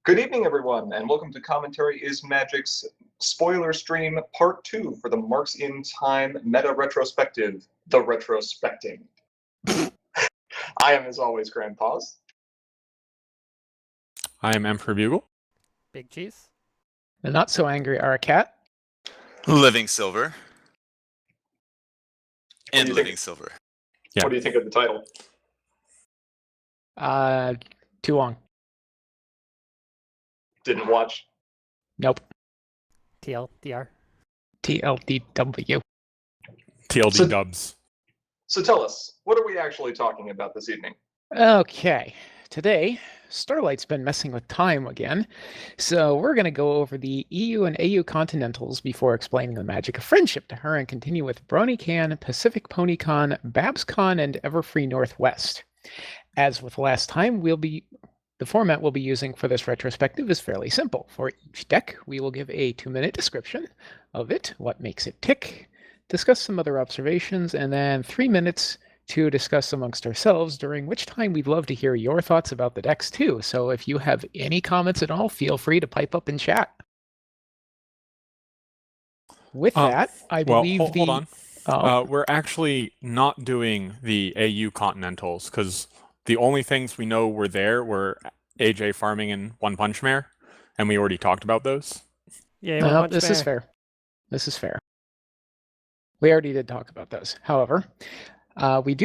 Good evening, everyone, and welcome to Commentary is Magic's spoiler stream part 2 for the Marks in Time meta retrospective, the Retrospecting. I am, as always, Grandpaws. I am Emperor Bugle. Big Cheese. The not so angry Aracat. Living Silver. What And do you Living think? Silver. Yeah. What do you think of the title? Too long. Didn't watch? Nope. TLDR. TLDW. TLD So- dubs. So tell us, what are we actually talking about this evening? Okay. Today, Starlight's been messing with time again, so we're going to go over the EU and AU Continentals before explaining the magic of friendship to her and continue with BronyCon, Pacific PonyCon, BabsCon, and Everfree Northwest. As with last time, the format we'll be using for this retrospective is fairly simple. For each deck, we will give a 2-minute description of it, what makes it tick, discuss some other observations, and then 3 minutes to discuss amongst ourselves, during which time we'd love to hear your thoughts about the decks too. So if you have any comments at all, feel free to pipe up in chat. With that, I believe hold on. We're actually not doing the AU Continentals because the only things we know were there were AJ farming and One Punch Mare, and we already talked about those. Yeah, No, this is fair. This is fair. We already did talk about those. However, we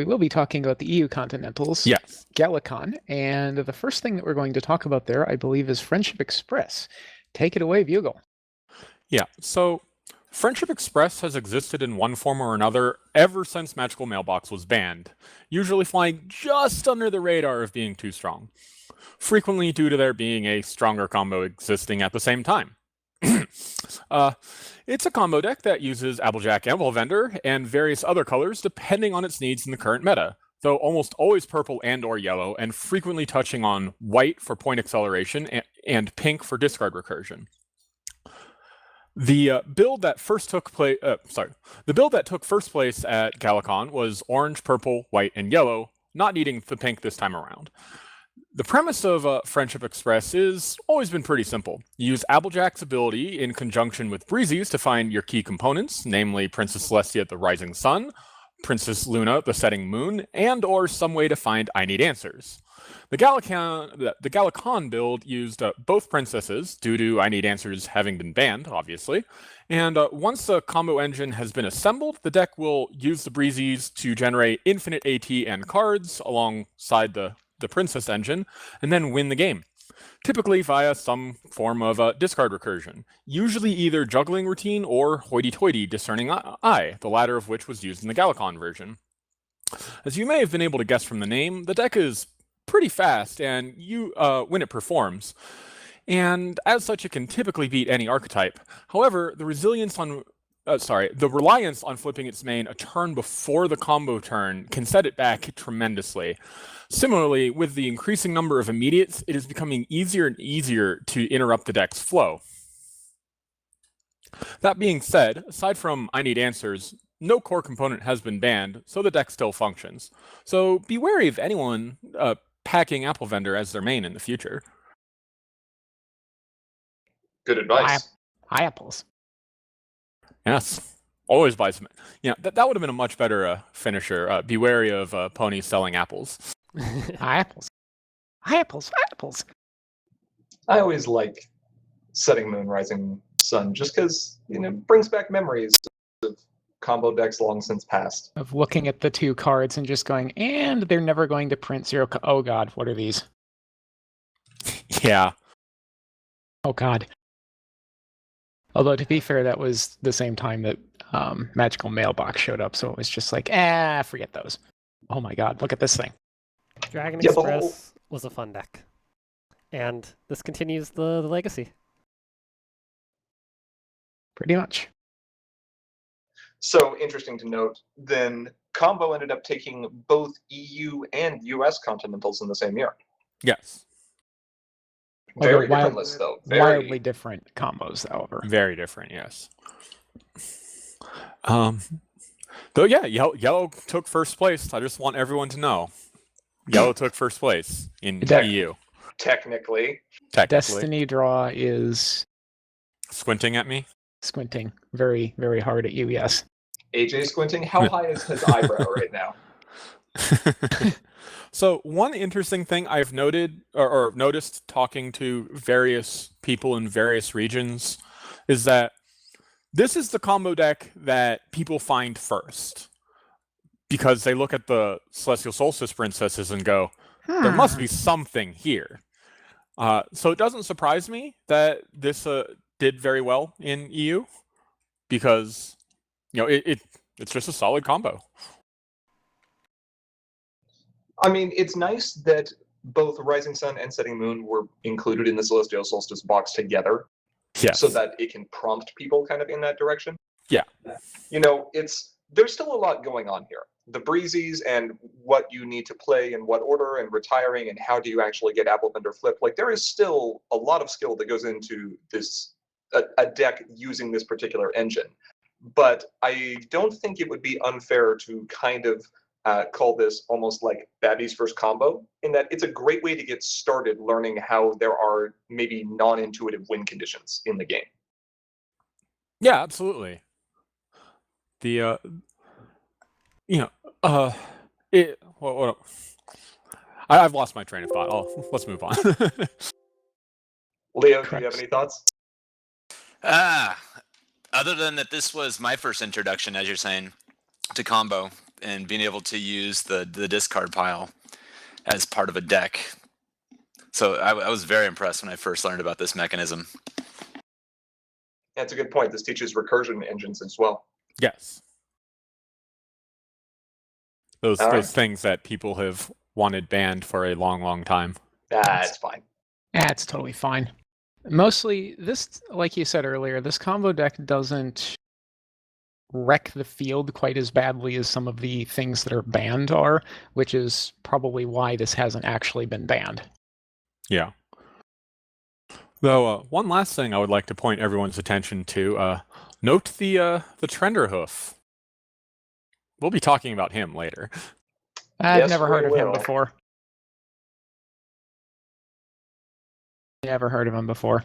will be talking about the EU Continentals, Yes. Galacon, and the first thing that we're going to talk about there, I believe, is Friendship Express. Take it away, Bugle. Yeah, so Friendship Express has existed in one form or another ever since Magical Mailbox was banned, usually flying just under the radar of being too strong, frequently due to there being a stronger combo existing at the same time. It's a combo deck that uses Applejack Anvil Vendor and various other colors depending on its needs in the current meta, though almost always purple and or yellow, and frequently touching on white for point acceleration and pink for discard recursion. The build that took first place at Galacon was orange, purple, white, and yellow, not needing the pink this time around. The premise of Friendship Express has always been pretty simple. You use Applejack's ability in conjunction with Breezy's to find your key components, namely Princess Celestia, the rising sun, Princess Luna, the setting moon, and or some way to find I Need Answers. The Galacon build used both princesses, due to I Need Answers having been banned, obviously. And once the combo engine has been assembled, the deck will use the Breezies to generate infinite AT and cards alongside the princess engine, and then win the game, typically via some form of discard recursion, usually either juggling routine or hoity-toity discerning eye, the latter of which was used in the Galacon version. As you may have been able to guess from the name, the deck is pretty fast and when it performs, and as such it can typically beat any archetype. However, the reliance on flipping its main a turn before the combo turn can set it back tremendously. Similarly, with the increasing number of immediates, it is becoming easier and easier to interrupt the deck's flow. That being said, aside from I Need Answers, no core component has been banned, so the deck still functions. So be wary of anyone packing Apple Vendor as their main in the future. Good advice. Hi, apples. Yes, always buy some. Yeah, that would have been a much better finisher. Be wary of ponies selling apples. Hi, apples. Hi, apples. Hi, apples. I always like Setting Moon, Rising Sun, just because, brings back memories of combo decks long since past. Of looking at the two cards and just going, and they're never going to print zero. Oh God, what are these? Yeah. Oh God. Although, to be fair, that was the same time that Magical Mailbox showed up, so it was just like, forget those. Oh my God, look at this thing. Dragon Yeah, Express was a fun deck. And this continues the legacy. Pretty much. So, interesting to note, then Combo ended up taking both EU and US Continentals in the same year. Yes. Very different list, though. Wildly different combos, however. Very different, yes. Though, yeah, Yellow took first place. I just want everyone to know. Yellow took first place in EU. Technically. Destiny Draw is Squinting at me. squinting very, very hard at you, yes. AJ squinting. How high is his eyebrow right now? So one interesting thing I've noted or noticed talking to various people in various regions is that this is the combo deck that people find first because they look at the Celestial Solstice Princesses and go, there must be something here. So it doesn't surprise me that this did very well in EU because it's just a solid combo. I mean, it's nice that both Rising Sun and Setting Moon were included in the Celestial Solstice box together. Yes. So that it can prompt people kind of in that direction. Yeah. There's still a lot going on here. The breezies and what you need to play in what order and retiring and how do you actually get Apple Thunder Flip. Like, there is still a lot of skill that goes into this, a deck using this particular engine. But I don't think it would be unfair to kind of call this almost like Babby's first combo, in that it's a great way to get started learning how there are maybe non-intuitive win conditions in the game. Yeah, absolutely. The I've lost my train of thought. Let's move on. Leo, do you have any thoughts? Other than that, this was my first introduction, as you're saying, to combo and being able to use the discard pile as part of a deck. So I was very impressed when I first learned about this mechanism. That's a good point. This teaches recursion engines as well. Yes. Those things that people have wanted banned for a long, long time. That's fine. That's totally fine. Mostly, this, like you said earlier, this combo deck doesn't wreck the field quite as badly as some of the things that are banned are, which is probably why this hasn't actually been banned. Yeah. Though, one last thing I would like to point everyone's attention to, note the Trenderhoof. We'll be talking about him later. I've Yes, never we heard of him will. before. Never heard of him before.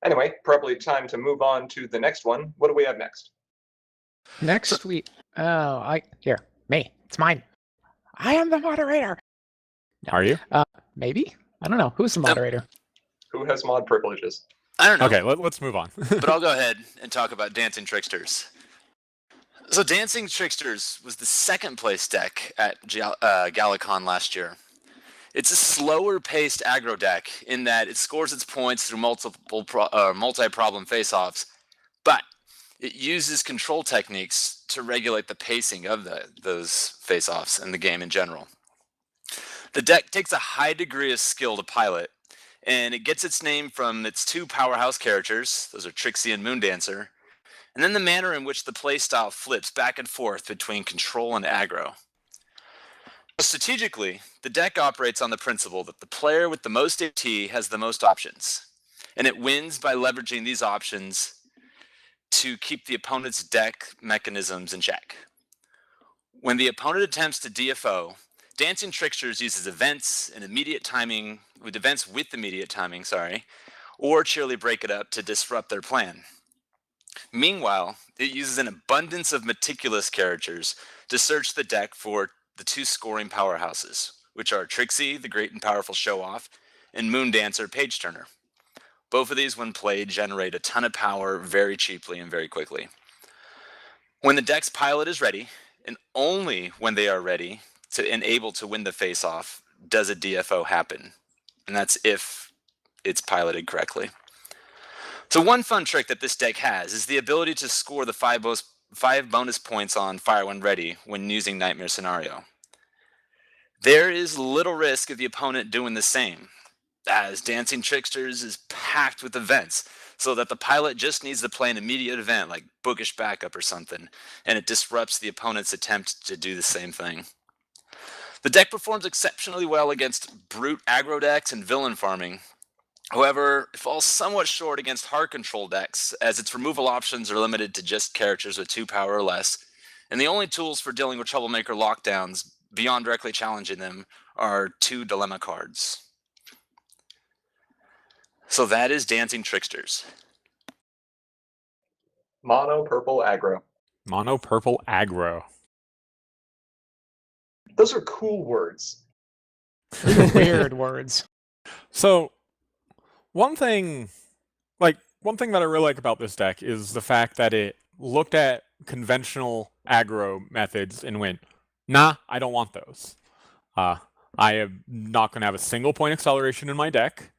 Anyway, probably time to move on to the next one. What do we have next? Next week. Me. It's mine. I am the moderator. Are you? Maybe? I don't know. Who's the moderator? Who has mod privileges? I don't know. Okay, let's move on. But I'll go ahead and talk about Dancing Tricksters. So Dancing Tricksters was the second place deck at Galacon last year. It's a slower-paced aggro deck in that it scores its points through multi-problem face-offs, but it uses control techniques to regulate the pacing of those face-offs and the game in general. The deck takes a high degree of skill to pilot, and it gets its name from its two powerhouse characters, those are Trixie and Moondancer, and then the manner in which the playstyle flips back and forth between control and aggro. Strategically, the deck operates on the principle that the player with the most AT has the most options, and it wins by leveraging these options to keep the opponent's deck mechanisms in check. When the opponent attempts to DFO, Dancing Tricksters uses events with immediate timing, or Cheerily Break It Up to disrupt their plan. Meanwhile, it uses an abundance of meticulous characters to search the deck for the two scoring powerhouses, which are Trixie, the great and powerful show-off, and Moondancer, page turner. Both of these, when played, generate a ton of power very cheaply and very quickly. When the deck's pilot is ready, and only when they are ready and able to win the face-off, does a DFO happen. And that's if it's piloted correctly. So one fun trick that this deck has is the ability to score the 5 bonus points on fire when ready when using Nightmare Scenario. There is little risk of the opponent doing the same, as Dancing Tricksters is packed with events, so that the pilot just needs to play an immediate event like Bookish Backup or something, and it disrupts the opponent's attempt to do the same thing. The deck performs exceptionally well against brute aggro decks and villain farming. However, it falls somewhat short against hard control decks, as its removal options are limited to just characters with 2 power or less, and the only tools for dealing with Troublemaker lockdowns beyond directly challenging them, are 2 dilemma cards. So that is Dancing Tricksters. Mono purple aggro. Mono purple aggro. Those are cool words. Those are weird words. So one thing that I really like about this deck is the fact that it looked at conventional aggro methods and went, nah, I don't want those. I am not going to have a single point acceleration in my deck,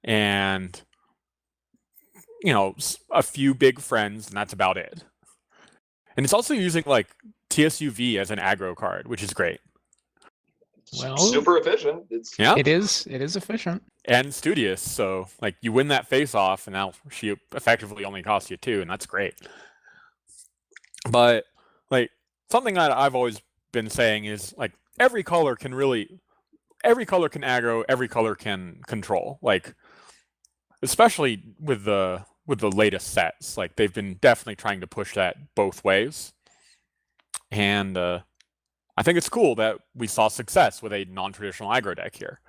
and a few big friends, and that's about it. And it's also using like TSUV as an aggro card, which is great. Well, Super efficient. Yeah, it is efficient. and studious. So like you win that face off, and now she effectively only costs you 2, and that's great. But like something that I've always been saying is like every color can aggro, every color can control. Like especially with the latest sets, like they've been definitely trying to push that both ways. And I think it's cool that we saw success with a non-traditional aggro deck here.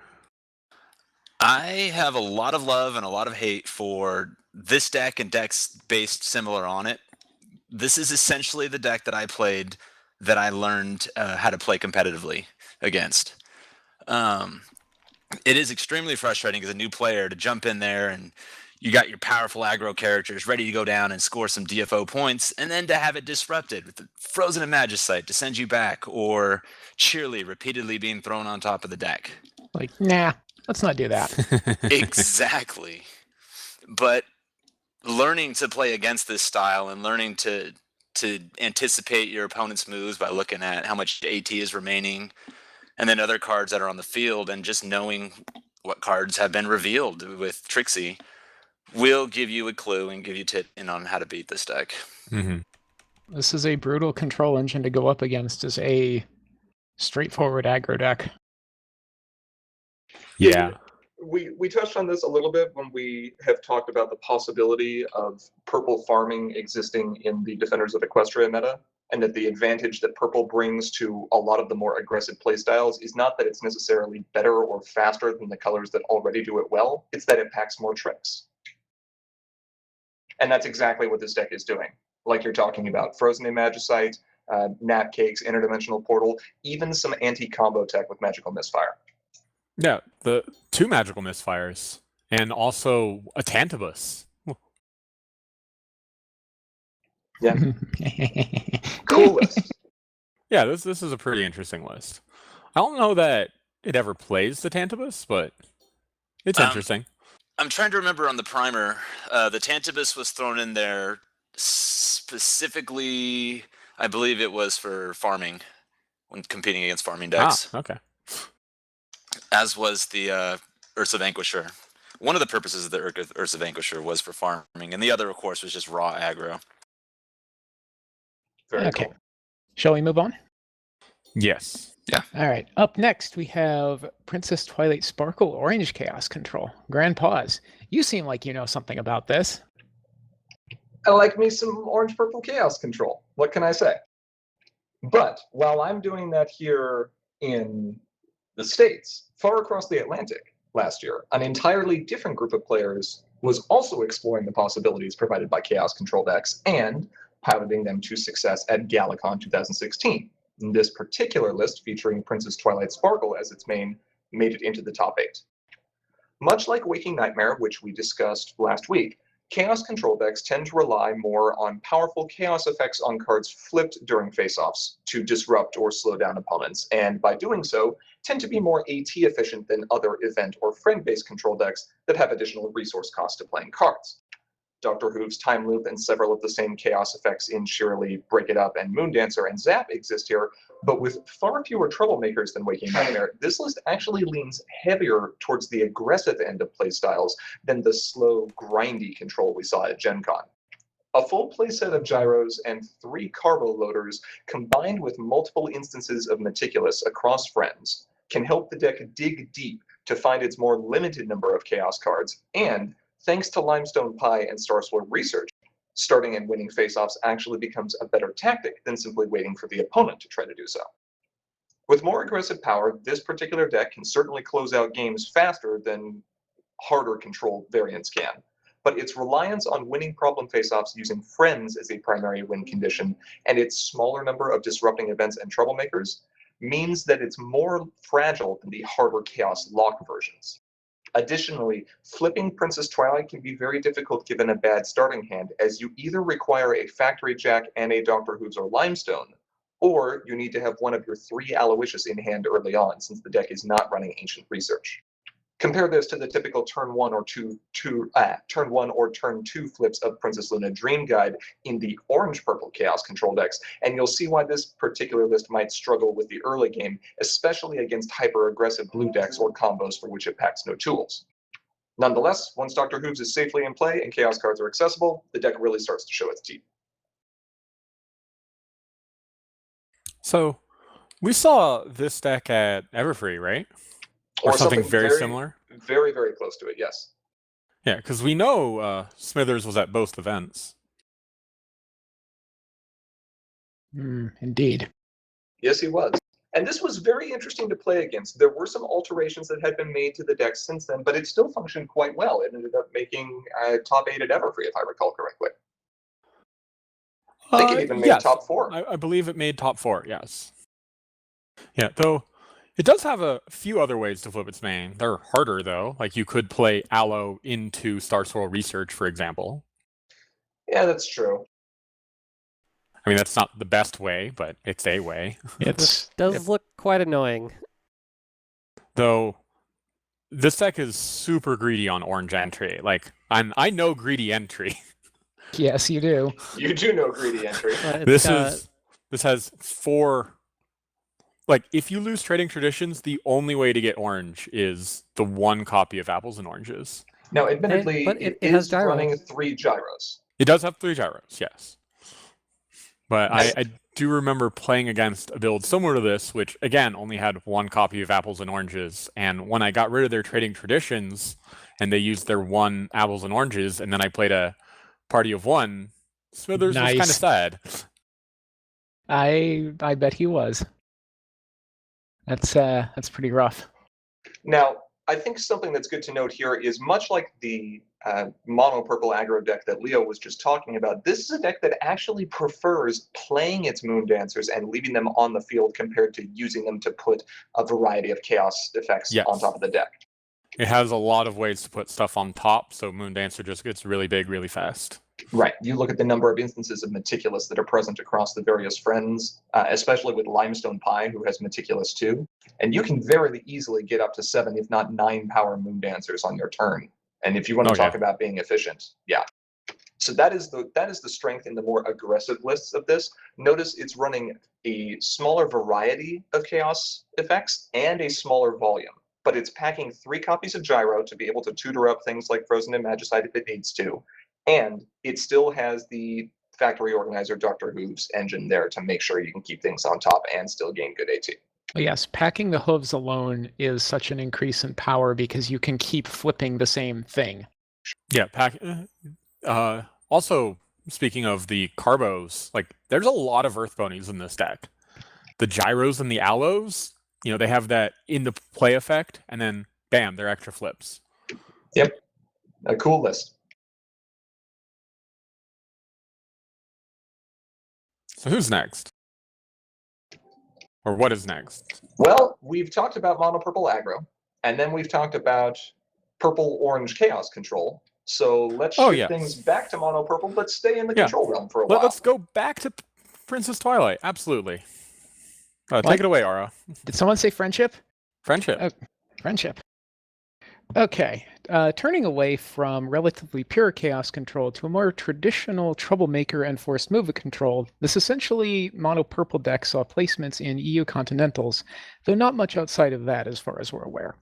I have a lot of love and a lot of hate for this deck and decks based similar on it. This is essentially the deck that I played that I learned how to play competitively against. It is extremely frustrating as a new player to jump in there and you got your powerful aggro characters ready to go down and score some DFO points, and then to have it disrupted with the Frozen and Magicite to send you back, or Cheerly repeatedly being thrown on top of the deck. Like, nah, let's not do that. Exactly. But learning to play against this style and learning to anticipate your opponent's moves by looking at how much AT is remaining and then other cards that are on the field, and just knowing what cards have been revealed with Trixie will give you a clue and give you tip in on how to beat this deck. Mm-hmm. This is a brutal control engine to go up against as a straightforward aggro deck. Yeah. We touched on this a little bit when we have talked about the possibility of purple farming existing in the Defenders of Equestria meta, and that the advantage that purple brings to a lot of the more aggressive playstyles is not that it's necessarily better or faster than the colors that already do it well, it's that it packs more tricks. And that's exactly what this deck is doing. Like you're talking about, Frozen in Magicite, Nap Cakes, Interdimensional Portal, even some anti-combo tech with Magical Misfire. Yeah, the 2 magical misfires, and also a Tantibus. Yeah. Cool list. Yeah, this is a pretty interesting list. I don't know that it ever plays the Tantibus, but it's interesting. I'm trying to remember on the primer. The Tantibus was thrown in there specifically, I believe it was for farming, when competing against farming decks. Okay. As was the Ursa Vanquisher. One of the purposes of the Ursa Vanquisher was for farming, and the other, of course, was just raw aggro. Very Okay. cool. Shall we move on? Yes. All right. Up next, we have Princess Twilight Sparkle Orange Chaos Control. Grand Pause. You seem like you know something about this. I like me some orange-purple chaos control. What can I say? But while I'm doing that here in the States, far across the Atlantic last year, an entirely different group of players was also exploring the possibilities provided by chaos control decks and piloting them to success at GalaCon 2016. And this particular list, featuring Princess Twilight Sparkle as its main, made it into the top 8. Much like Waking Nightmare, which we discussed last week, chaos control decks tend to rely more on powerful chaos effects on cards flipped during face-offs to disrupt or slow down opponents, and by doing so, tend to be more AT efficient than other event or friend-based control decks that have additional resource costs to playing cards. Dr. Who's Time Loop and several of the same chaos effects in Shirley, Break It Up, and Moondancer and Zap exist here, but with far fewer troublemakers than Waking Nightmare, this list actually leans heavier towards the aggressive end of playstyles than the slow, grindy control we saw at Gen Con. A full playset of gyros and 3 carbo loaders, combined with multiple instances of Meticulous across friends, can help the deck dig deep to find its more limited number of chaos cards, and thanks to Limestone Pie and Starsword research, starting and winning face-offs actually becomes a better tactic than simply waiting for the opponent to try to do so. With more aggressive power, this particular deck can certainly close out games faster than harder controlled variants can. But its reliance on winning problem face-offs using friends as a primary win condition, and its smaller number of disrupting events and troublemakers, means that it's more fragile than the harder Chaos lock versions. Additionally, flipping Princess Twilight can be very difficult given a bad starting hand, as you either require a Factory Jack and a Dr. Hooves or Limestone, or you need to have one of your 3 Aloysius in hand early on, since the deck is not running Ancient Research. Compare this to the typical turn 1 or turn 2 flips of Princess Luna Dream Guide in the orange-purple Chaos control decks, and you'll see why this particular list might struggle with the early game, especially against hyper-aggressive blue decks or combos for which it packs no tools. Nonetheless, once Dr. Hooves is safely in play and Chaos cards are accessible, the deck really starts to show its teeth. So, we saw this deck at Everfree, right? Or something very similar? Very, very close to it, yes. Yeah, because we know Smithers was at both events. Indeed. Yes, he was. And this was very interesting to play against. There were some alterations that had been made to the deck since then, but it still functioned quite well. It ended up making top 8 at Everfree, if I recall correctly. I think it even made top 4. I believe it made top 4, yes. Yeah, though it does have a few other ways to flip its main. They're harder, though. Like, you could play Aloe into Star Swirl Research, for example. Yeah, that's true. I mean, that's not the best way, but it's a way. This does look quite annoying. Though, this deck is super greedy on orange entry. Like, I know greedy entry. Yes, you do. You do know greedy entry. This has 4... Like, if you lose Trading Traditions, the only way to get orange is the 1 copy of Apples and Oranges. Now, admittedly, it has is gyros. running 3 gyros. It does have 3 gyros, yes. But I do remember playing against a build similar to this, which, again, only had 1 copy of Apples and Oranges. And when I got rid of their Trading Traditions, and they used their 1 Apples and Oranges, and then I played a party of 1, Smithers was kind of sad. I bet he was. That's pretty rough. Now, I think something that's good to note here is much like the mono-purple aggro deck that Leo was just talking about, this is a deck that actually prefers playing its Moon Dancers and leaving them on the field compared to using them to put a variety of chaos effects on top of the deck. It has a lot of ways to put stuff on top, so Moon Dancer just gets really big really fast. Right. You look at the number of instances of Meticulous that are present across the various friends, especially with Limestone Pie, who has Meticulous too, and you can very easily get up to 7, if not 9 power Moon Dancers on your turn. And if you want to talk about being efficient, yeah. So that is the strength in the more aggressive lists of this. Notice it's running a smaller variety of chaos effects and a smaller volume, but it's packing 3 copies of Gyro to be able to tutor up things like Frozen and Magicite if it needs to. And it still has the Factory Organizer Dr. Hooves engine there to make sure you can keep things on top and still gain good AT. Yes, packing the hooves alone is such an increase in power because you can keep flipping the same thing. Yeah, also, speaking of the Carbos, like, there's a lot of Earth Bonies in this deck. The Gyros and the Aloes, they have that in the play effect, and then, bam, they're extra flips. Yep, a cool list. So who's next? Or what is next? Well, we've talked about mono-purple aggro, and then we've talked about purple-orange chaos control. So let's shift things back to mono-purple, but stay in the control realm for a while. Let's go back to Princess Twilight. Absolutely. Take it away, Ara. Did someone say friendship? Friendship. Friendship. Okay, turning away from relatively pure chaos control to a more traditional troublemaker and forced movement control, this essentially mono-purple deck saw placements in EU Continentals, though not much outside of that as far as we're aware.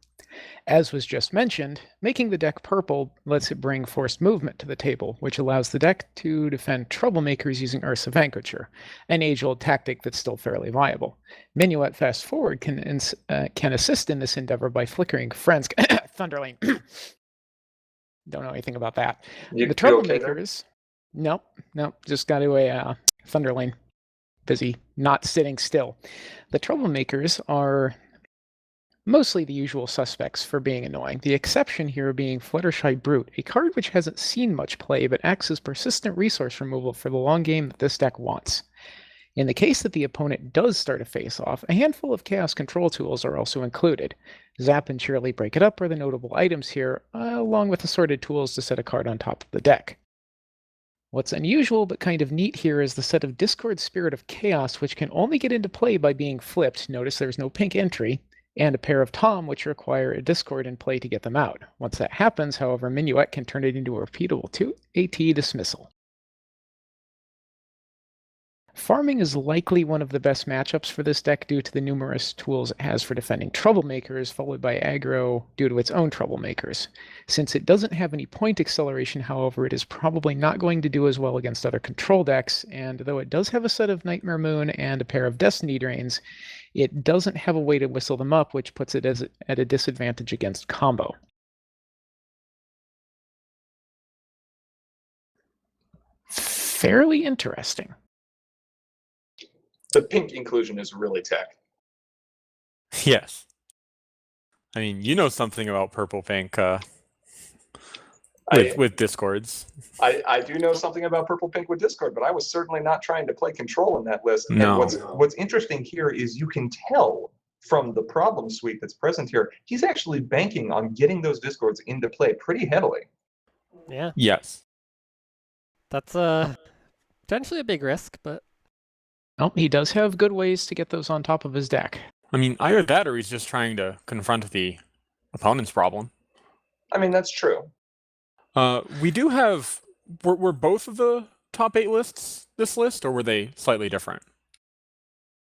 As was just mentioned, making the deck purple lets it bring forced movement to the table, which allows the deck to defend troublemakers using Ursa Vanquisher, an age-old tactic that's still fairly viable. Minuet Fast Forward can assist in this endeavor by flickering friends. Thunderlane. Don't know anything about that. The troublemakers. Nope. Just got to a Thunderlane. busy not sitting still. The Troublemakers are mostly the usual suspects for being annoying, the exception here being Fluttershy Brute, a card which hasn't seen much play but acts as persistent resource removal for the long game that this deck wants. In the case that the opponent does start a face-off, a handful of Chaos Control tools are also included. Zap and Cheerily Break It Up are the notable items here, along with assorted tools to set a card on top of the deck. What's unusual but kind of neat here is the set of Discord Spirit of Chaos, which can only get into play by being flipped. Notice there's no pink entry, and a pair of Tom, which require a Discord in play to get them out. Once that happens, however, Minuet can turn it into a repeatable 2 AT dismissal. Farming is likely one of the best matchups for this deck due to the numerous tools it has for defending Troublemakers, followed by Aggro due to its own Troublemakers. Since it doesn't have any point acceleration, however, it is probably not going to do as well against other control decks, and though it does have a set of Nightmare Moon and a pair of Destiny Drains, it doesn't have a way to whistle them up, which puts it at a disadvantage against combo. Fairly interesting. The pink inclusion is really tech. Yes. I mean, you know something about purple pink with discords. I do know something about purple pink with Discord, but I was certainly not trying to play control in that list. No. And what's interesting here is you can tell from the problem suite that's present here, he's actually banking on getting those Discords into play pretty heavily. Yeah, Yes. that's potentially a big risk, but Oh, he does have good ways to get those on top of his deck. I mean, either that or he's just trying to confront the opponent's problem. I mean, that's true. We do have... Were both of the top 8 lists this list, or were they slightly different?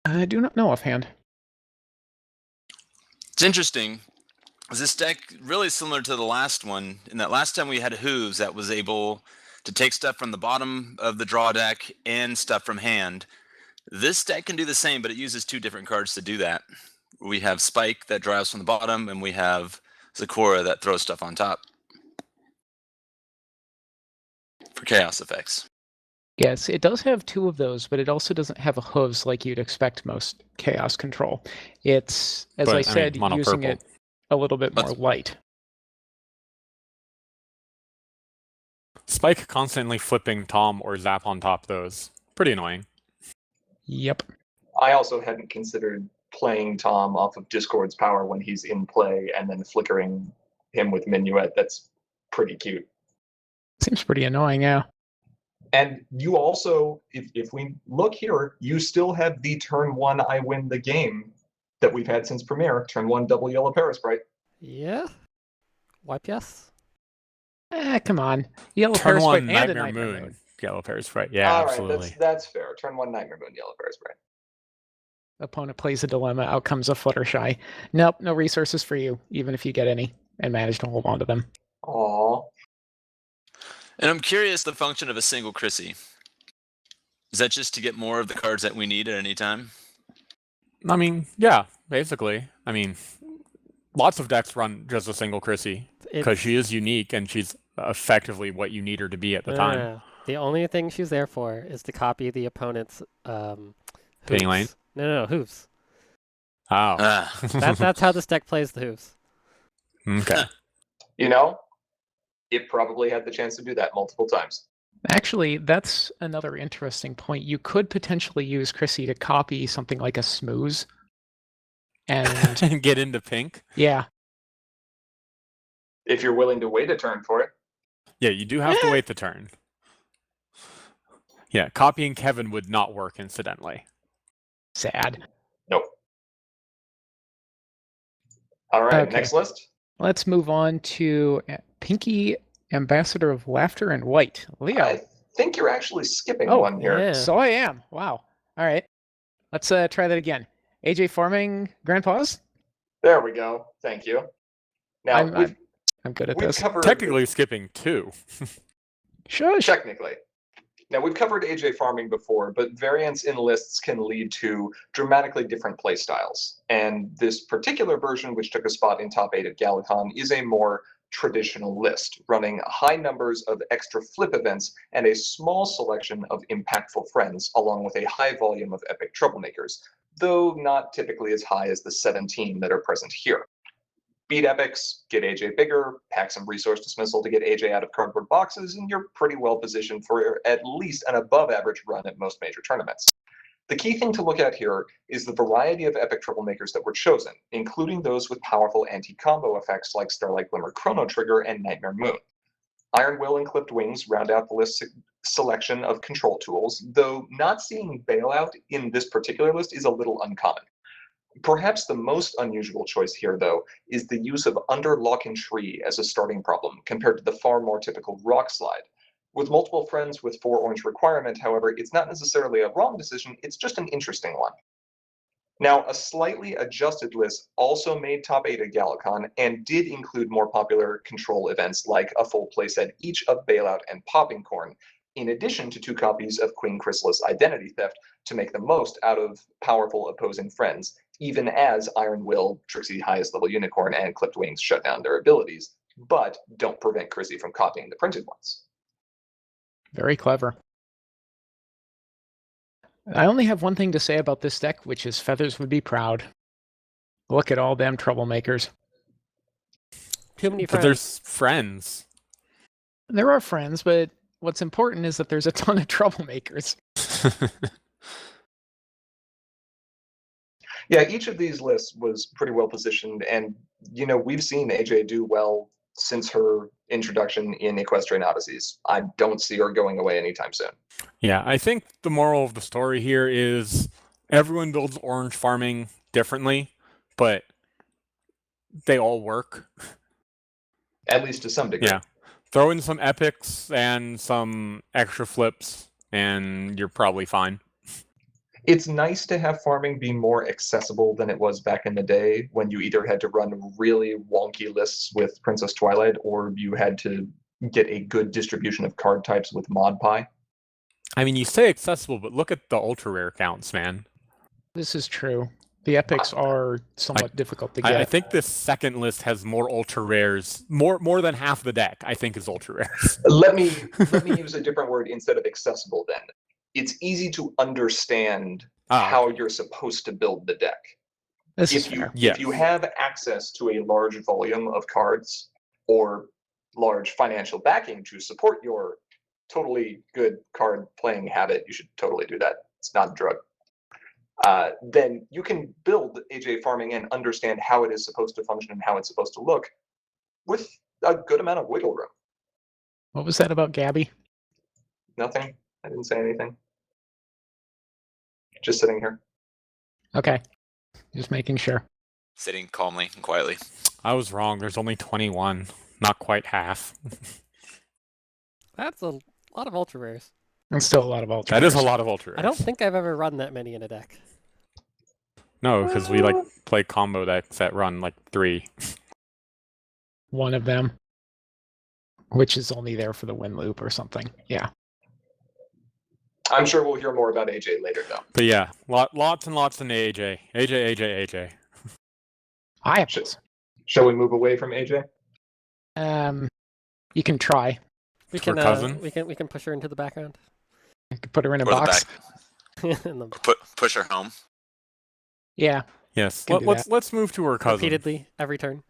I do not know offhand. It's interesting. This deck really similar to the last one. In that last time we had Hooves that was able to take stuff from the bottom of the draw deck and stuff from hand. This deck can do the same, but it uses 2 different cards to do that. We have Spike that drives from the bottom, and we have Zakora that throws stuff on top for chaos effects. Yes, it does have 2 of those, but it also doesn't have a hooves like you'd expect most Chaos Control. It's, as I said, mono using purple. it a little bit more Let's- light. Spike constantly flipping Tom or Zap on top of those. Pretty annoying. Yep. I also hadn't considered playing Tom off of Discord's power when he's in play and then flickering him with Minuet. That's pretty cute. Seems pretty annoying, yeah. And you also, if we look here, you still have the turn 1 I win the game that we've had since Premiere. Turn 1 double yellow Parasprite. yeah. Wipe yes? Come on. Yellow Turn 1 Parasprite and a Nightmare Nightmare Moon. Moon. Yellow Parasprite. Yeah, All absolutely. right, that's fair. Turn 1 Nightmare Moon, yellow Parasprite. Opponent plays a dilemma, out comes a Fluttershy. Nope, no resources for you, even if you get any, and manage to hold on to them. Aww. And I'm curious the function of a single Chrissy. Is that just to get more of the cards that we need at any time? I mean, yeah, basically. I mean, lots of decks run just a single Chrissy because she is unique and she's effectively what you need her to be at the time. No. The only thing she's there for is to copy the opponent's Ping lane? hooves. No, hooves. Oh. That's how this deck plays the hooves. Okay. You know, it probably had the chance to do that multiple times. Actually, that's another interesting point. You could potentially use Chrissy to copy something like a Smooze. And And get into pink. yeah, If you're willing to wait a turn for it. Yeah, you do have to wait the turn. Yeah, copying Kevin would not work, incidentally. sad. Nope. All right, Okay. next list. Let's move on to Pinky, Ambassador of Laughter and White. Leo. I think you're actually skipping Oh, one here. Yeah. So I am. Wow. All right. Let's try that again. AJ Farming Grandpa's? There we go. Thank you. Now, I'm good at we've this. covered... Technically skipping 2. Shush. Technically. Now, we've covered AJ farming before, but variants in lists can lead to dramatically different play styles. And this particular version, which took a spot in top 8 at Galacon, is a more traditional list, running high numbers of extra flip events and a small selection of impactful friends, along with a high volume of epic troublemakers, though not typically as high as the 17 that are present here. Beat epics, get AJ bigger, pack some resource dismissal to get AJ out of cardboard boxes, and you're pretty well positioned for at least an above average run at most major tournaments. The key thing to look at here is the variety of epic troublemakers that were chosen, including those with powerful anti-combo effects like Starlight Glimmer Chrono Trigger and Nightmare Moon. Iron Will and Clipped Wings round out the list selection of control tools, though not seeing Bailout in this particular list is a little uncommon. Perhaps the most unusual choice here, though, is the use of Under Lock and Tree as a starting problem compared to the far more typical Rock Slide. With multiple friends with 4 orange requirement, however, it's not necessarily a wrong decision, it's just an interesting one. Now, a slightly adjusted list also made top 8 at Galacon and did include more popular control events like a full playset each of Bailout and Popping Corn, in addition to 2 copies of Queen Chrysalis Identity Theft to make the most out of powerful opposing friends, even as Iron Will, Trixie Highest Level Unicorn, and Clipped Wings shut down their abilities, but don't prevent Chrissy from copying the printed ones. Very clever. I only have one thing to say about this deck, which is Feathers would be proud. Look at all them troublemakers. Too many But friends. there's friends. There are friends, but what's important is that there's a ton of troublemakers. Yeah, each of these lists was pretty well positioned, and we've seen AJ do well since her introduction in Equestrian Odysseys. I don't see her going away anytime soon. Yeah, I think the moral of the story here is everyone builds orange farming differently, but they all work. At least to some degree. Yeah. Throw in some epics and some extra flips, and you're probably fine. It's nice to have farming be more accessible than it was back in the day when you either had to run really wonky lists with Princess Twilight or you had to get a good distribution of card types with ModPie. I mean, you say accessible, but look at the ultra rare counts, man. This is true. The epics are somewhat difficult to get. I think this second list has more ultra rares. More than half the deck, I think, is ultra rares. Let me use a different word instead of accessible then. It's easy to understand how you're supposed to build the deck. This is fair. If you have access to a large volume of cards or large financial backing to support your totally good card playing habit, you should totally do that. It's not a drug. Then you can build AJ farming and understand how it is supposed to function and how it's supposed to look with a good amount of wiggle room. What was that about Gabby? Nothing. I didn't say anything. Just sitting here. Okay. Just making sure. Sitting calmly and quietly. I was wrong. There's only 21. Not quite half. That's a lot of ultra rares. And still a lot of ultra. That is a lot of ultra rares. I don't think I've ever run that many in a deck. No, because we play combo decks that run 3. One of them. Which is only there for the win loop or something. Yeah. I'm sure we'll hear more about AJ later, though. But yeah, lots and lots in AJ. AJ. I have this. Shall we move away from AJ? You can try. We Her can cousin? we can push her into the background. You can put her in a Or the box. back. In the- Push her home. Yeah. Yes. Can do Let's move to her cousin. repeatedly every turn.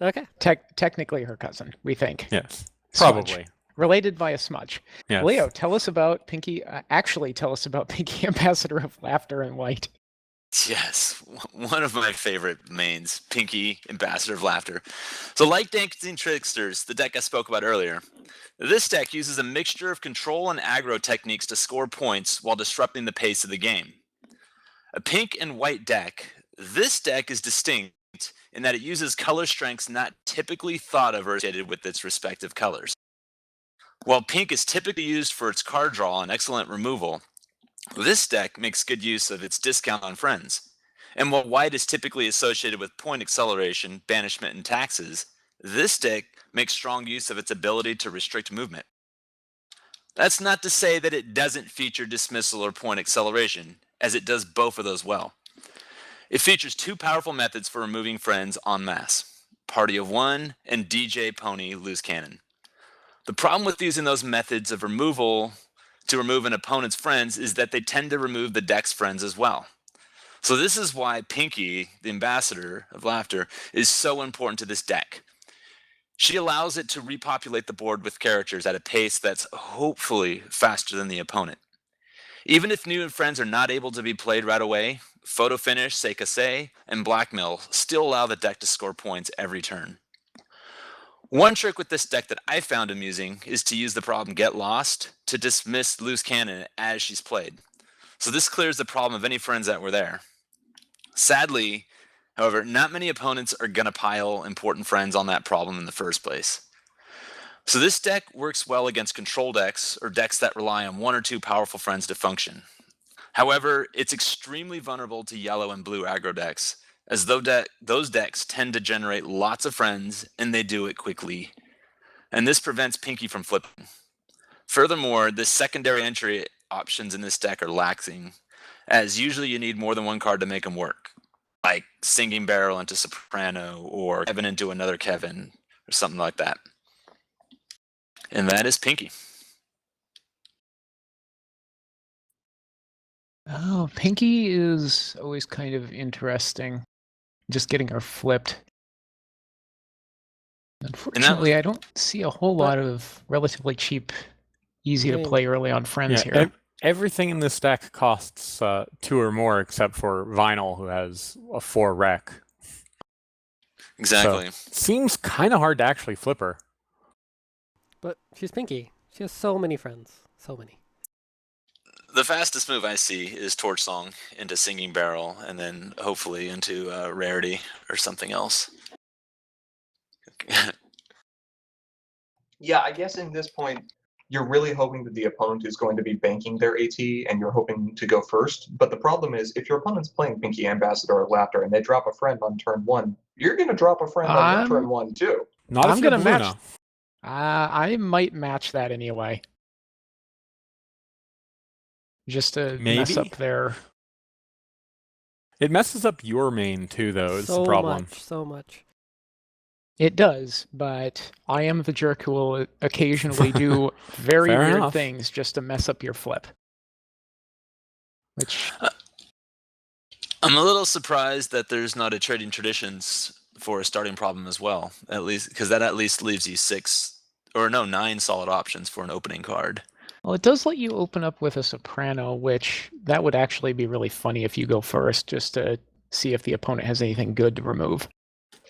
Okay. Technically her cousin, we think. Yes. Smudge. Probably. Related by a smudge. Yes. Leo, tell us about Pinky. Actually, tell us about Pinky Ambassador of Laughter and White. Yes, one of my favorite mains, Pinky, Ambassador of Laughter. So like Dancing Tricksters, the deck I spoke about earlier, this deck uses a mixture of control and aggro techniques to score points while disrupting the pace of the game. A pink and white deck, this deck is distinct in that it uses color strengths not typically thought of or associated with its respective colors. While pink is typically used for its card draw and excellent removal, this deck makes good use of its discount on friends. And while white is typically associated with point acceleration, banishment, and taxes, this deck makes strong use of its ability to restrict movement. That's not to say that it doesn't feature dismissal or point acceleration, as it does both of those well. It features 2 powerful methods for removing friends en masse. Party of One, and DJ Pony Loose Cannon. The problem with using those methods of removal to remove an opponent's friends is that they tend to remove the deck's friends as well. So this is why Pinky, the ambassador of laughter, is so important to this deck. She allows it to repopulate the board with characters at a pace that's hopefully faster than the opponent. Even if new friends are not able to be played right away, Photo Finish, Seikase, and Blackmail still allow the deck to score points every turn. One trick with this deck that I found amusing is to use the problem Get Lost to dismiss Loose Cannon as she's played. So this clears the problem of any friends that were there. Sadly, however, not many opponents are going to pile important friends on that problem in the first place. So this deck works well against control decks or decks that rely on one or two powerful friends to function. However, it's extremely vulnerable to yellow and blue aggro decks, as those decks tend to generate lots of friends and they do it quickly. And this prevents Pinky from flipping. Furthermore, the secondary entry options in this deck are lacking, as usually you need more than one card to make them work, like Singing Barrel into Soprano or Kevin into another Kevin or something like that. And that is Pinky. Oh, Pinky is always kind of interesting. Just getting her flipped. Unfortunately, I don't see a whole lot of relatively cheap, easy to play early on friends here. Everything in this deck costs 2 or more, except for Vinyl, who has a 4 rec. Exactly. So, seems kind of hard to actually flip her. But she's Pinky. She has so many friends. So many. The fastest move I see is Torch Song into Singing Barrel, and then hopefully into Rarity or something else. Yeah, I guess in this point, you're really hoping that the opponent is going to be banking their AT and you're hoping to go first. But the problem is, if your opponent's playing Pinky, Ambassador, or Laughter and they drop a friend on turn 1, you're going to drop a friend on your turn 1 too. Not if I'm you're going to blue match. enough. I might match that anyway. Just to mess up their... It messes up your main too, though, is the problem. So much. It does, but I am the jerk who will occasionally do very Fair weird enough. things just to mess up your flip. Which... I'm a little surprised that there's not a Trading Traditions for a starting problem as well, at least because that at least leaves you 9 solid options for an opening card. Well, it does let you open up with a Soprano, which that would actually be really funny if you go first, just to see if the opponent has anything good to remove.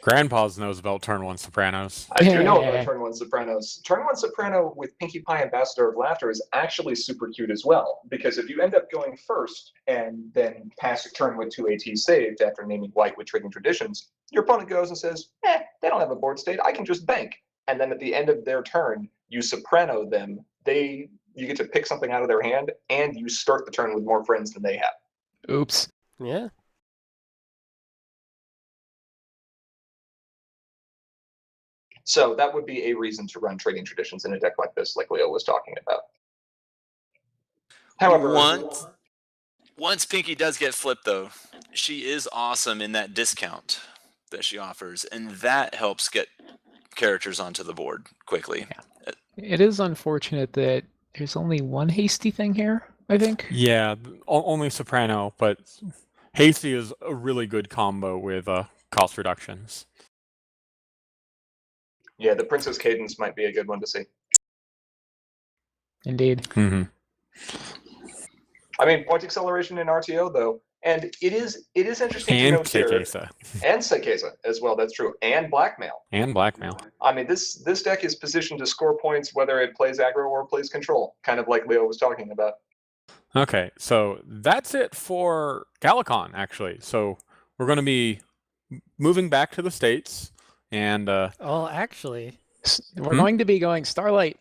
Grandpa's knows about turn 1 Sopranos. I do know about turn 1 Sopranos. Turn 1 Soprano with Pinkie Pie Ambassador of Laughter is actually super cute as well, because if you end up going first and then pass your turn with 2 AT saved after naming white with Trading Traditions, your opponent goes and says, they don't have a board state, I can just bank. And then at the end of their turn, you Soprano them, you get to pick something out of their hand, and you start the turn with more friends than they have. Oops. Yeah. So that would be a reason to run Trading Traditions in a deck like this, like Leo was talking about. However, once Pinky does get flipped, though, she is awesome in that discount that she offers, and that helps get characters onto the board quickly. Yeah. It is unfortunate that there's only one hasty thing here, I think. Yeah, only Soprano, but Hasty is a really good combo with cost reductions. Yeah, the Princess Cadence might be a good one to see. Indeed. Mm-hmm. I mean, point acceleration in RTO, though, and it is interesting to note here. And Seikesa as well, that's true. And Blackmail. I mean, this deck is positioned to score points whether it plays aggro or plays control, kind of like Leo was talking about. Okay, so that's it for Galacon, actually. So we're going to be moving back to the States, and... well, actually... We're going to be going Starlight.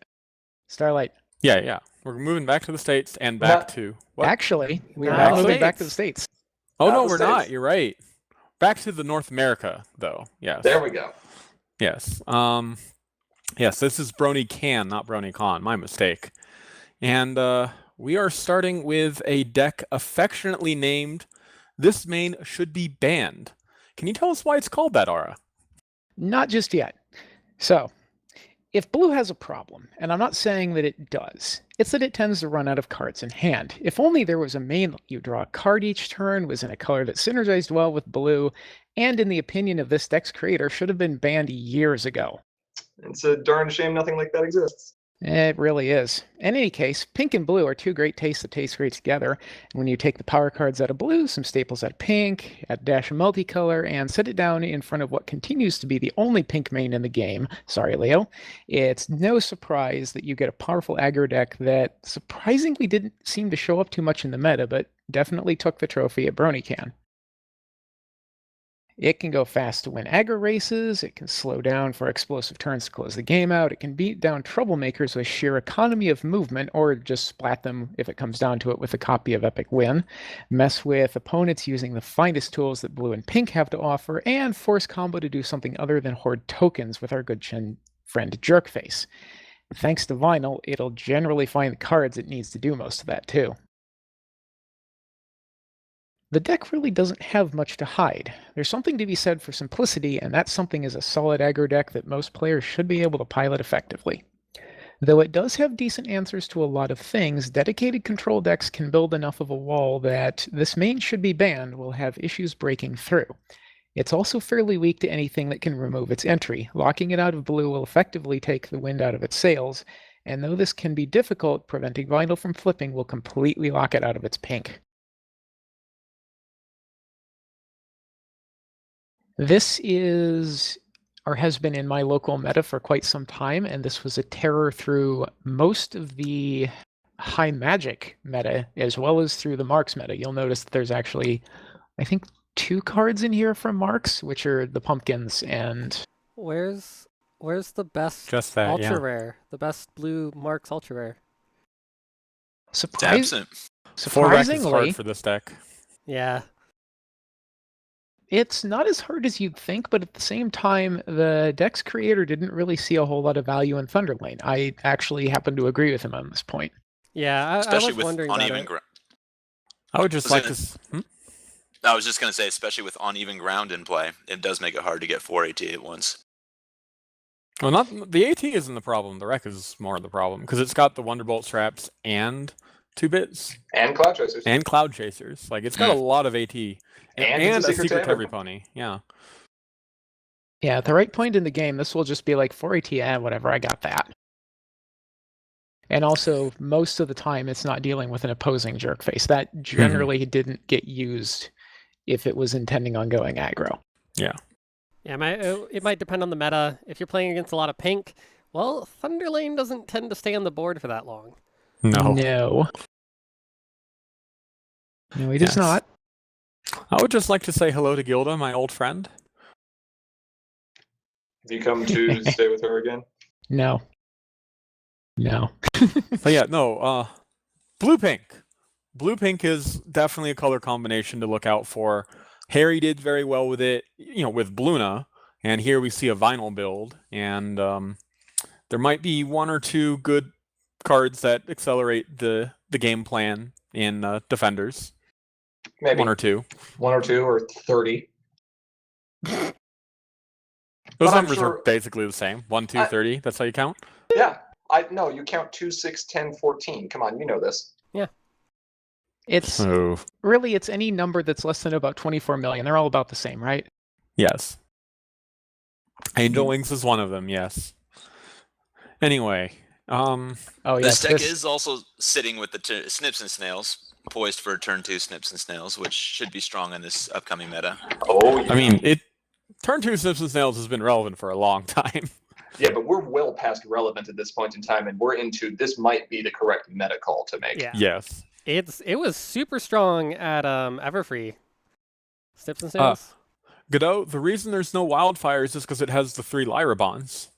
Yeah. We're moving back to the States and back to... What? Actually, we're not moving back to the States. Oh, no, we're not. You're right. Back to the North America, though. Yes. There we go. Yes. Yes, this is Brony Can, not Brony Con. My mistake. And we are starting with a deck affectionately named This Main Should Be Banned. Can you tell us why it's called that, Aura? Not just yet. So, if blue has a problem, and I'm not saying that it does, it's that it tends to run out of cards in hand. If only there was a main that you draw a card each turn, was in a color that synergized well with blue, and in the opinion of this deck's creator, should have been banned years ago. It's a darn shame nothing like that exists. It really is. In any case, pink and blue are two great tastes that taste great together. And when you take the power cards out of blue, some staples out of pink, add a dash of multicolor, and set it down in front of what continues to be the only pink main in the game, sorry Leo, it's no surprise that you get a powerful aggro deck that surprisingly didn't seem to show up too much in the meta, but definitely took the trophy at BronyCon. It can go fast to win aggro races, it can slow down for explosive turns to close the game out, it can beat down troublemakers with sheer economy of movement, or just splat them if it comes down to it with a copy of Epic Win, mess with opponents using the finest tools that blue and pink have to offer, and force combo to do something other than hoard tokens with our good friend Jerkface. Thanks to Vinyl, it'll generally find the cards it needs to do most of that too. The deck really doesn't have much to hide. There's something to be said for simplicity, and that something is a solid aggro deck that most players should be able to pilot effectively. Though it does have decent answers to a lot of things, dedicated control decks can build enough of a wall that this main should be banned will have issues breaking through. It's also fairly weak to anything that can remove its entry. Locking it out of blue will effectively take the wind out of its sails, and though this can be difficult, preventing Vinyl from flipping will completely lock it out of its pink. This is, or has been in my local meta for quite some time, and this was a terror through most of the high magic meta, as well as through the Marks meta. You'll notice that there's actually, I think, 2 cards in here from Marks, which are the pumpkins and... Where's the best Just that, ultra yeah. rare? The best blue Marks ultra rare? It's absent. 4-back is Surprisingly, hard for this deck. Yeah. it's not as hard as you'd think, but at the same time, the deck's creator didn't really see a whole lot of value in Thunderlane. I actually happen to agree with him on this point. Yeah, I Especially was with wondering about uneven it. ground. I would just Was like it- to... I was just going to say, especially with uneven ground in play, it does make it hard to get 4 AT at once. Well, not the AT isn't the problem. The wreck is more the problem because it's got the Wonderbolt traps and 2-bits And Cloud Chasers. and Cloud Chasers. Like it's got a lot of AT and it's a secret to every pony. Yeah. Yeah, at the right point in the game, this will just be like 4 AT, whatever, I got that. And also, most of the time, it's not dealing with an opposing Jerkface. That generally didn't get used if it was intending on going aggro. Yeah. Yeah, it might depend on the meta. If you're playing against a lot of pink, well, Thunderlane doesn't tend to stay on the board for that long. No. No, it is Yes. not. I would just like to say hello to Gilda, my old friend. Have you come to stay with her again? No. But yeah, no. Blue pink. Blue pink is definitely a color combination to look out for. Harry did very well with it, with Bluna, and here we see a Vinyl build, and there might be 1 or 2 good cards that accelerate the game plan in Defenders. Maybe 1 or 2. 1 or 2 or 30. Those But I'm numbers sure- are basically the same. 1, 2, 30. That's how you count. Yeah. No, you count 2, 6, 10, 14. Come on, you know this. It's So really, it's any number that's less than about 24 million. They're all about the same, right? yes, Angel Wings is one of them. Yes. Anyway, Oh, This yes. deck is also sitting with the Snips and Snails, poised for turn 2 Snips and Snails, which should be strong in this upcoming meta. Oh, yeah. I mean, turn 2 Snips and Snails has been relevant for a long time. Yeah, but we're well past relevant at this point in time, and we're into this might be the correct meta call to make. Yeah. Yes. It was super strong at Everfree. Snips and Snails. Godot, the reason there's no wildfires is because it has the 3 Lyra bonds.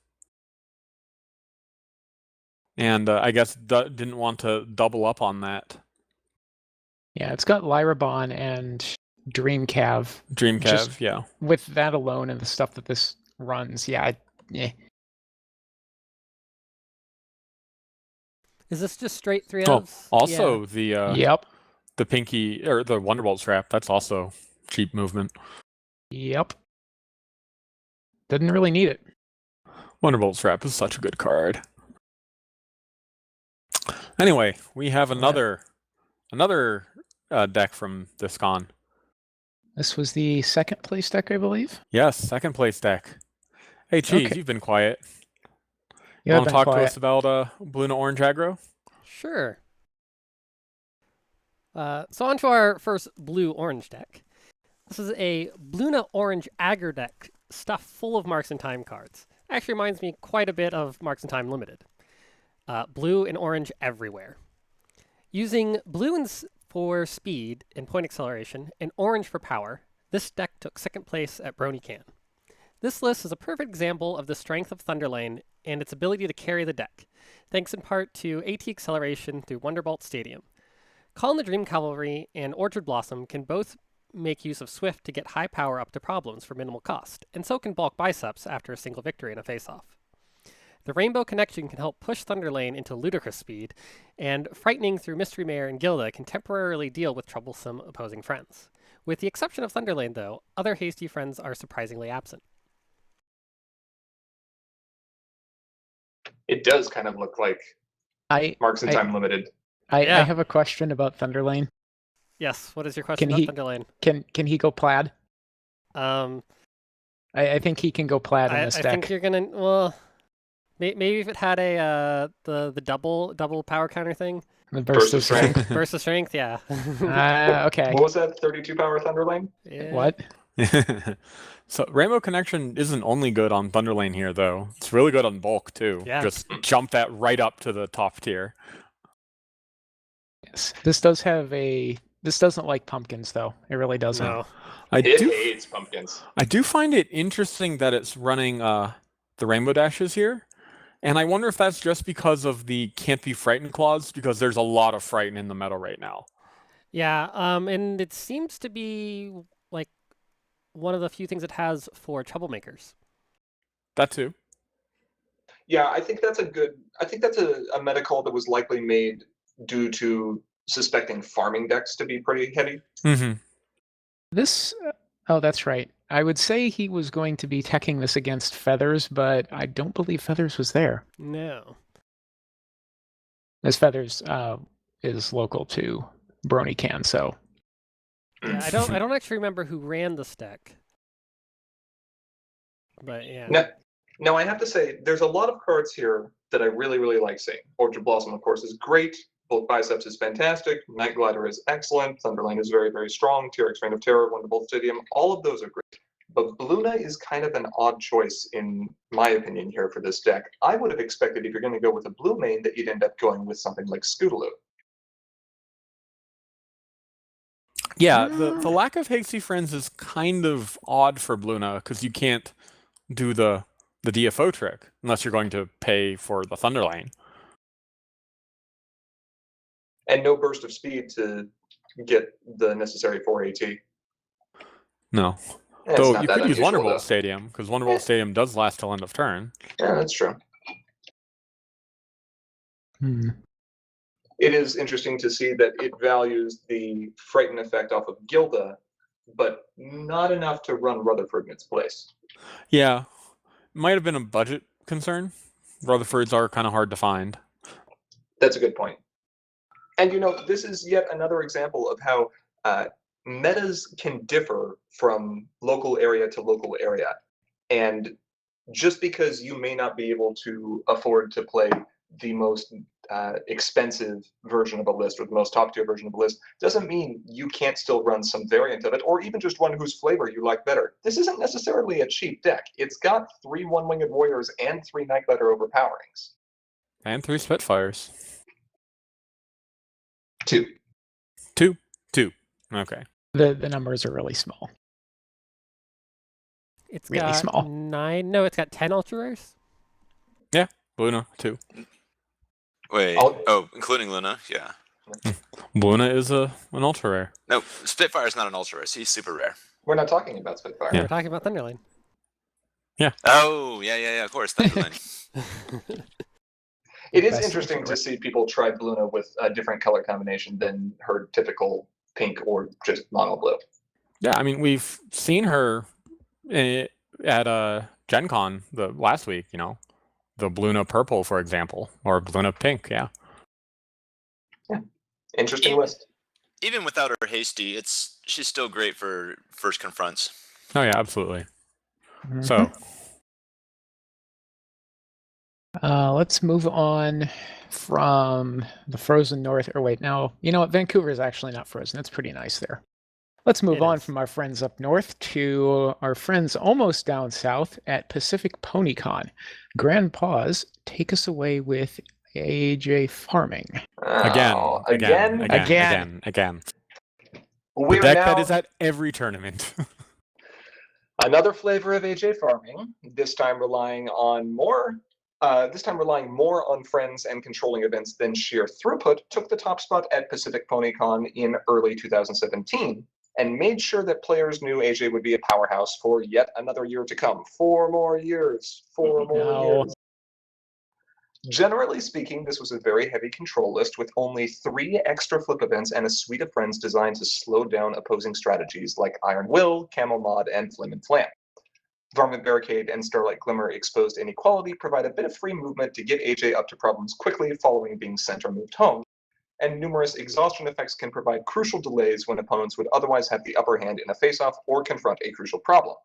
And I guess didn't want to double up on that. Yeah, it's got Lyrabon and Dreamcav. Dreamcav, Just- yeah. With that alone and the stuff that this runs, yeah. Is this just straight 3 Oh, Fs? also the Yep. the Pinky or the Wonderbolt trap, that's also cheap movement. Yep. Didn't really need it. Wonderbolt Trap is such a good card. Anyway, we have another deck from this con. This was the second place deck, I believe. Yes, second place deck. Hey, Cheese, Okay. you've been quiet. Yeah, Want to talk to us about Bluna Orange Aggro? Sure. So on to our first blue-orange deck. This is a Bluna Orange Aggro deck stuffed full of Marks in Time cards. Actually reminds me quite a bit of Marks in Time Limited. Blue and orange everywhere. Using blue for speed and point acceleration and orange for power, this deck took second place at BronyCon. This list is a perfect example of the strength of Thunderlane and its ability to carry the deck, thanks in part to AT acceleration through Wonderbolt Stadium. Call in the Dream Cavalry and Orchard Blossom can both make use of Swift to get high power up to problems for minimal cost, and so can Bulk Biceps after a single victory in a face-off. The Rainbow Connection can help push Thunderlane into ludicrous speed, and Frightening through Mystery Mare and Gilda can temporarily deal with troublesome opposing friends. With the exception of Thunderlane, though, other hasty friends are surprisingly absent. It does kind of look like Marks in Time Limited. I have a question about Thunderlane. Yes, what is your question about Thunderlane? Can he go plaid? I think he can go plaid in this deck. I think you're gonna, well, maybe if it had the double power counter thing. The burst of strength. Burst of strength, yeah. Okay. What was that? 32 power Thunderlane? Yeah. What? So Rainbow Connection isn't only good on Thunderlane here, though. It's really good on Bulk, too. Yeah. Just jump that right up to the top tier. Yes. This doesn't like pumpkins, though. It really doesn't. No. It hates pumpkins. I do find it interesting that it's running the Rainbow Dashes here. And I wonder if that's just because of the can't be frightened clause, because there's a lot of frighten in the meta right now. Yeah, and it seems to be like one of the few things it has for troublemakers. That too. Yeah, I think that's a meta call that was likely made due to suspecting farming decks to be pretty heavy. Mm-hmm. Oh, that's right. I would say he was going to be teching this against Feathers, but I don't believe Feathers was there. No. As Feathers is local to BronyCon, so. Yeah, I don't actually remember who ran this deck. But yeah. Now I have to say, there's a lot of cards here that I really, really like seeing. Orchard Blossom, of course, is great. Bulk Biceps is fantastic. Night Glider is excellent. Thunderlane is very, very strong. TRX Reign of Terror, Wonderbolt Stadium, all of those are great. But Bluna is kind of an odd choice, in my opinion, here for this deck. I would have expected, if you're going to go with a blue main, that you'd end up going with something like Scootaloo. Yeah, the lack of hasty friends is kind of odd for Bluna, because you can't do the DFO trick unless you're going to pay for the Thunderlane. And no burst of speed to get the necessary 4 AT. No. Though you could use Wonderbolt Stadium, because Wonderbolt Stadium does last till end of turn. Yeah, that's true. It is interesting to see that it values the Frighten effect off of Gilda, but not enough to run Rutherford in its place. Yeah. Might have been a budget concern. Rutherfords are kind of hard to find. That's a good point. And this is yet another example of how metas can differ from local area to local area. And just because you may not be able to afford to play the most expensive version of a list or the most top tier version of a list doesn't mean you can't still run some variant of it, or even just one whose flavor you like better. This isn't necessarily a cheap deck. It's got 3 One-Winged Warriors and 3 Night Glider overpowerings. And 3 Spitfires. 2. 2. Okay. The numbers are really small. It's really got small. 9. No, it's got 10 ultra rares. Yeah, Bluna 2. Wait. Including Luna, yeah. Bluna is an ultra rare. No, Spitfire is not an ultra rare. So he's super rare. We're not talking about Spitfire. Yeah. We're talking about Thunderlane. Yeah. Oh, yeah, of course. Thunderlane. It is interesting to see people try Bluna with a different color combination than her typical pink or just mono blue. Yeah, I mean, we've seen her at Gen Con the last week, the Bluna purple, for example, or Bluna pink, yeah. Interesting Even, list. even without her hasty, she's still great for first confronts. Oh yeah, absolutely. Mhm. So Let's move on from the frozen north. Or wait, now, you know what? Vancouver is actually not frozen. It's pretty nice there. Let's move It on is. from our friends up north to our friends almost down south at Pacific PonyCon. Grand Paws, take us away with AJ Farming. again. Again. The We're deck now that is at every tournament. another flavor of AJ farming. This time relying more on friends and controlling events than sheer throughput. Took the top spot at Pacific PonyCon in early 2017. And made sure that players knew AJ would be a powerhouse for yet another year to come. 4 more years. 4 more No. years. Generally speaking, this was a very heavy control list with only 3 extra flip events and a suite of friends designed to slow down opposing strategies like Iron Will, Camel Mod, and Flim and Flam. Varmint Barricade and Starlight Glimmer Exposed Inequality provide a bit of free movement to get AJ up to problems quickly following being sent or moved home, and numerous exhaustion effects can provide crucial delays when opponents would otherwise have the upper hand in a face-off or confront a crucial problem.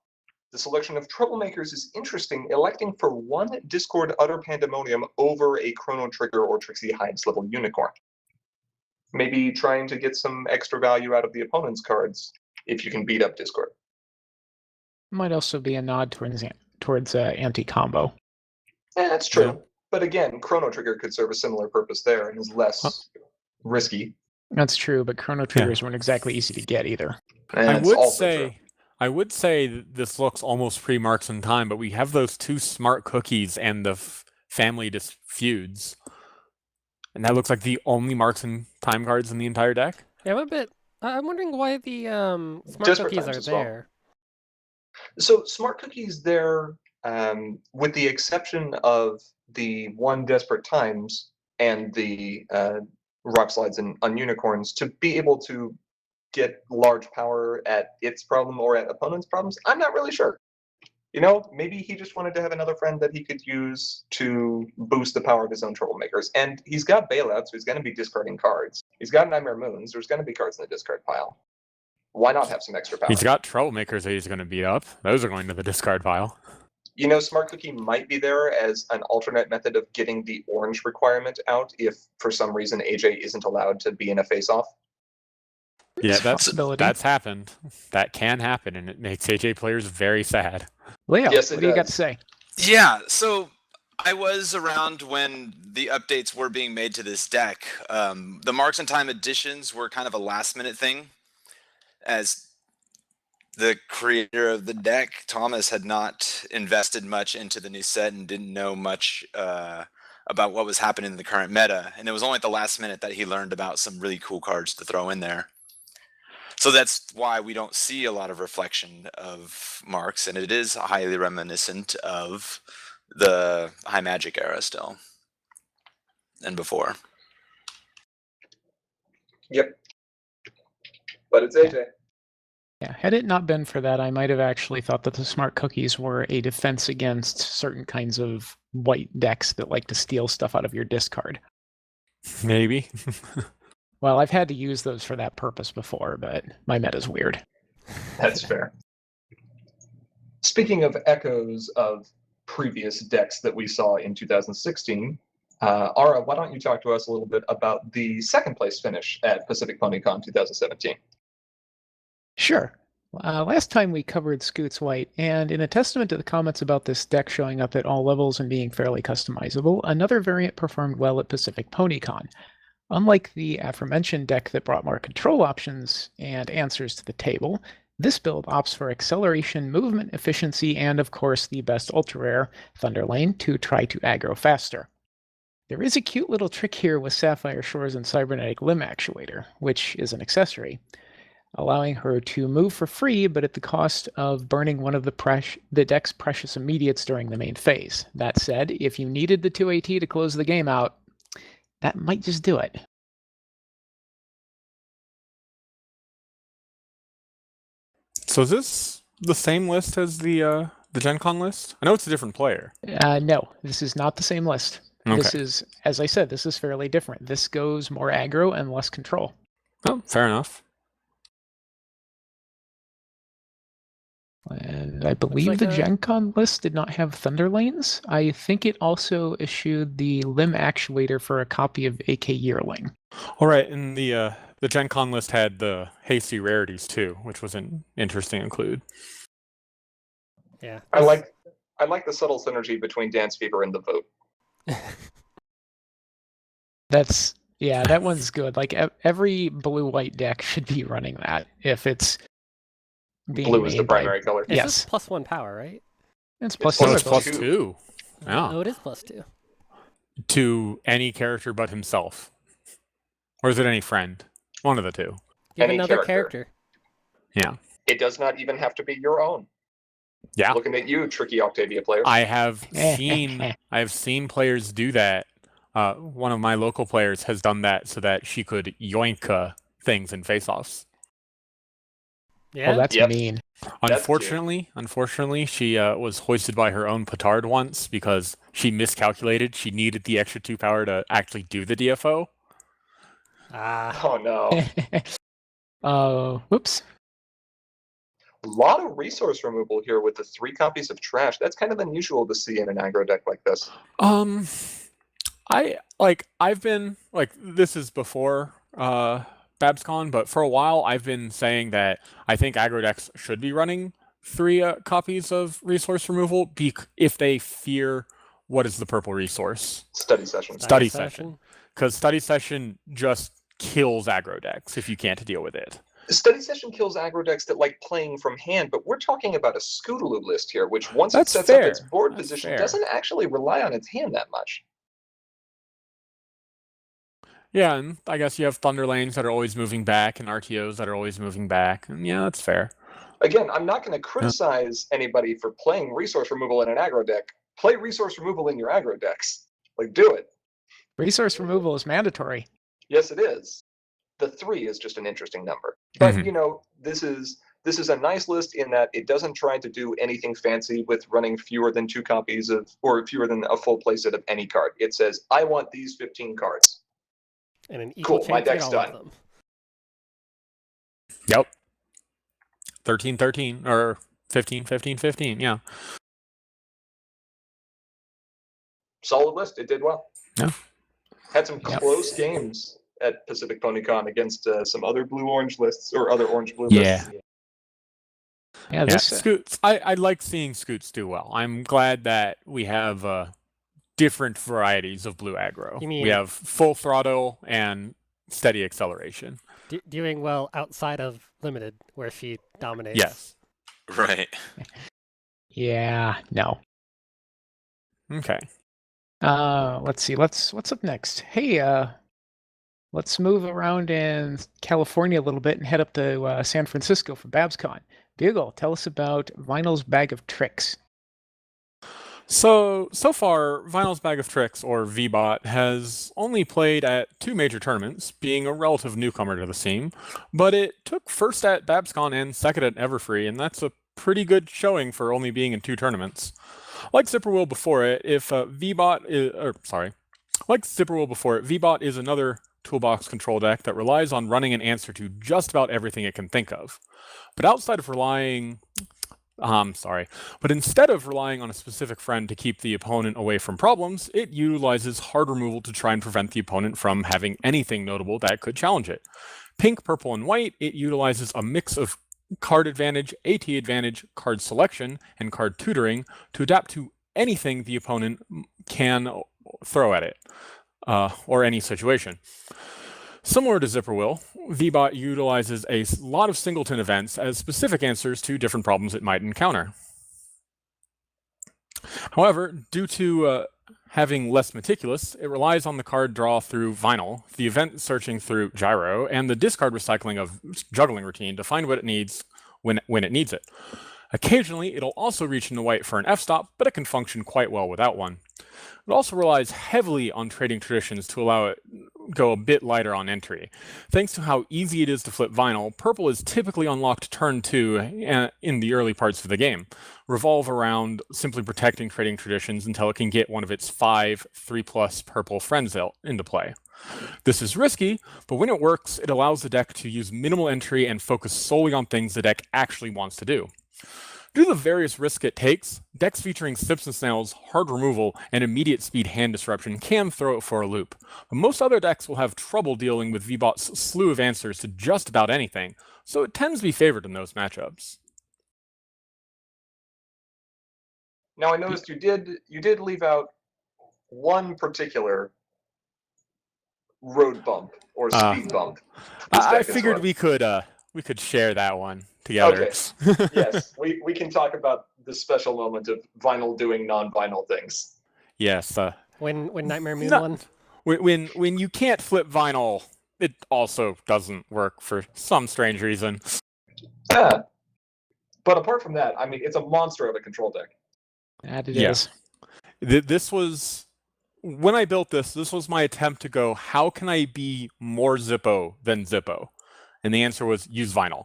The selection of Troublemakers is interesting, electing for 1 Discord Utter Pandemonium over a Chrono Trigger or Trixie Hives level Unicorn. Maybe trying to get some extra value out of the opponent's cards if you can beat up Discord. Might also be a nod towards anti-combo. Yeah, that's true. Yeah. But again, Chrono Trigger could serve a similar purpose there and is less risky. That's true, but Chrono Triggers weren't exactly easy to get either. And I that's would also true. say this looks almost pre-Marks in Time, but we have those 2 smart cookies and the family feuds. And that looks like the only Marks in Time cards in the entire deck. Yeah, I'm wondering why the smart Desperate cookies Times are as well. there. So smart cookies there, with the exception of the 1 Desperate Times and the Rock Slides on Unicorns, to be able to get large power at its problem or at opponent's problems, I'm not really sure. Maybe he just wanted to have another friend that he could use to boost the power of his own Troublemakers. And he's got Bailout, so he's going to be discarding cards. He's got Nightmare Moons. There's going to be cards in the discard pile. Why not have some extra power? He's got Troublemakers that he's going to beat up. Those are going to the discard pile. Smart Cookie might be there as an alternate method of getting the orange requirement out if, for some reason, AJ isn't allowed to be in a face-off. Yeah, It's a possibility. that's happened. That can happen, and it makes AJ players very sad. Leo, Yes, it what do you got to does. say? Yeah, so I was around when the updates were being made to this deck. The Marks in Time additions were kind of a last-minute thing, as the creator of the deck, Thomas, had not invested much into the new set and didn't know much about what was happening in the current meta. And it was only at the last minute that he learned about some really cool cards to throw in there. So that's why we don't see a lot of reflection of Marks, and it is highly reminiscent of the High Magic era still, and before. Yep. But it's AJ. Yeah, had it not been for that, I might have actually thought that the smart cookies were a defense against certain kinds of white decks that like to steal stuff out of your discard. Maybe. Well, I've had to use those for that purpose before, but my meta's weird. That's fair. Speaking of echoes of previous decks that we saw in 2016, Ara, why don't you talk to us a little bit about the 2nd place finish at Pacific PonyCon 2017? Sure. Last time we covered Scoots White, and in a testament to the comments about this deck showing up at all levels and being fairly customizable, another variant performed well at Pacific PonyCon. Unlike the aforementioned deck that brought more control options and answers to the table, this build opts for acceleration, movement, efficiency, and of course the best ultra rare, Thunder Lane, to try to aggro faster. There is a cute little trick here with Sapphire Shores and Cybernetic Limb Actuator, which is an accessory, allowing her to move for free, but at the cost of burning one of the deck's precious immediates during the main phase. That said, if you needed the 2 AT to close the game out, that might just do it. So is this the same list as the the Gen Con list? I know it's a different player. No, this is not the same list. This Okay. is, as I said, this is fairly different. This goes more aggro and less control. Oh, fair enough. And I believe like the a- Gen Con list did not have Thunder Lanes. I think it also issued the limb actuator for a copy of AK Yearling. All right, and the Gen Con list had the hasty rarities too, which was an interesting include. Yeah. I like the subtle synergy between Dance Fever and the vote. That one's good. Like every blue-white deck should be running that if it's being Blue is the made by- primary color. It's Yes. just +1 power, right? It's plus Oh, No, two. it's plus plus two. 2. Yeah. Oh, it is +2. To any character but himself. Or is it any friend? One of the two. Give Any another character. character. It does not even have to be your own. Yeah. Looking at you, tricky Octavia player. I have seen players do that. One of my local players has done that so that she could yoink things in face-offs. Yeah. Well, that's Yep. mean. That's Unfortunately, she was hoisted by her own petard once because she miscalculated. She needed the extra 2 power to actually do the DFO. Ah. Oh no. Whoops. A lot of resource removal here with the 3 copies of trash. That's kind of unusual to see in an aggro deck like this. I've been this is before BabsCon, but for a while I've been saying that I think aggro decks should be running 3 copies of resource removal if they fear what is the purple resource. Study session. Study session. Because study session just kills aggro decks if you can't deal with it. Study session kills aggro decks that like playing from hand, but we're talking about a Scootaloo list here, which once That's it sets up fair. its board That's position, fair. doesn't actually rely on its hand that much. Yeah, and I guess you have Thunder Lanes that are always moving back and RTOs that are always moving back. And yeah, that's fair. Again, I'm not going to criticize anybody for playing resource removal in an aggro deck. Play resource removal in your aggro decks. Like, do it. Resource removal is mandatory. Yes, it is. The 3 is just an interesting number. But, Mhm. you know, this is a nice list in that it doesn't try to do anything fancy with running fewer than 2 copies of, or fewer than a full playset of any card. It says, I want these 15 cards. And an equal Cool, my chance to get deck's all done. of them. Yep. 13-13 or 15-15-15. Yeah. Solid list. It did well. Yeah. Had some Yep. close games at Pacific PonyCon against some other blue-orange lists or other orange-blue Yeah. lists. Yeah, Yeah, this Scoots. I like seeing Scoots do well. I'm glad that we have different varieties of blue aggro. You mean- We have full throttle and steady acceleration. Doing well outside of limited, where she dominates. Yes. Right. yeah, no. Okay. Let's see. What's up next? Hey, let's move around in California a little bit and head up to San Francisco for BabsCon. Bugle, tell us about Vinyl's Bag of Tricks. So far, Vinyl's Bag of Tricks, or VBot, has only played at 2 major tournaments, being a relative newcomer to the scene, but it took first at BabsCon and second at Everfree, and that's a pretty good showing for only being in 2 tournaments. Like Zipperwheel before it, VBot is another toolbox control deck that relies on running an answer to just about everything it can think of. But instead of relying on a specific friend to keep the opponent away from problems, it utilizes hard removal to try and prevent the opponent from having anything notable that could challenge it. Pink, purple, and white, it utilizes a mix of card advantage, AT advantage, card selection, and card tutoring to adapt to anything the opponent can throw at it, or any situation. Similar to Zipperwheel, VBot utilizes a lot of singleton events as specific answers to different problems it might encounter. However, due to having less meticulous, it relies on the card draw through Vinyl, the event searching through Gyro, and the discard recycling of Juggling Routine to find what it needs when it needs it. Occasionally, it'll also reach into white for an F-stop, but it can function quite well without one. It also relies heavily on trading traditions to allow it go a bit lighter on entry. Thanks to how easy it is to flip vinyl, purple is typically unlocked turn 2 in the early parts of the game, revolve around simply protecting trading traditions until it can get one of its 5 3+ purple friends into play. This is risky, but when it works, it allows the deck to use minimal entry and focus solely on things the deck actually wants to do. Due to the various risks it takes, decks featuring Sips and Snails, hard removal, and immediate speed hand disruption can throw it for a loop. But most other decks will have trouble dealing with VBot's slew of answers to just about anything, so it tends to be favored in those matchups. Now I noticed you did leave out one particular road bump or speed bump. I figured we could share that one together. Okay. Yes, we can talk about the special moment of vinyl doing non-vinyl things. Yes. When Nightmare Moon won. When you can't flip vinyl, it also doesn't work for some strange reason. Yeah. But apart from that, I mean, it's a monster of a control deck. That it is. This was, when I built this was my attempt to go, how can I be more Zippo than Zippo? And the answer was use vinyl.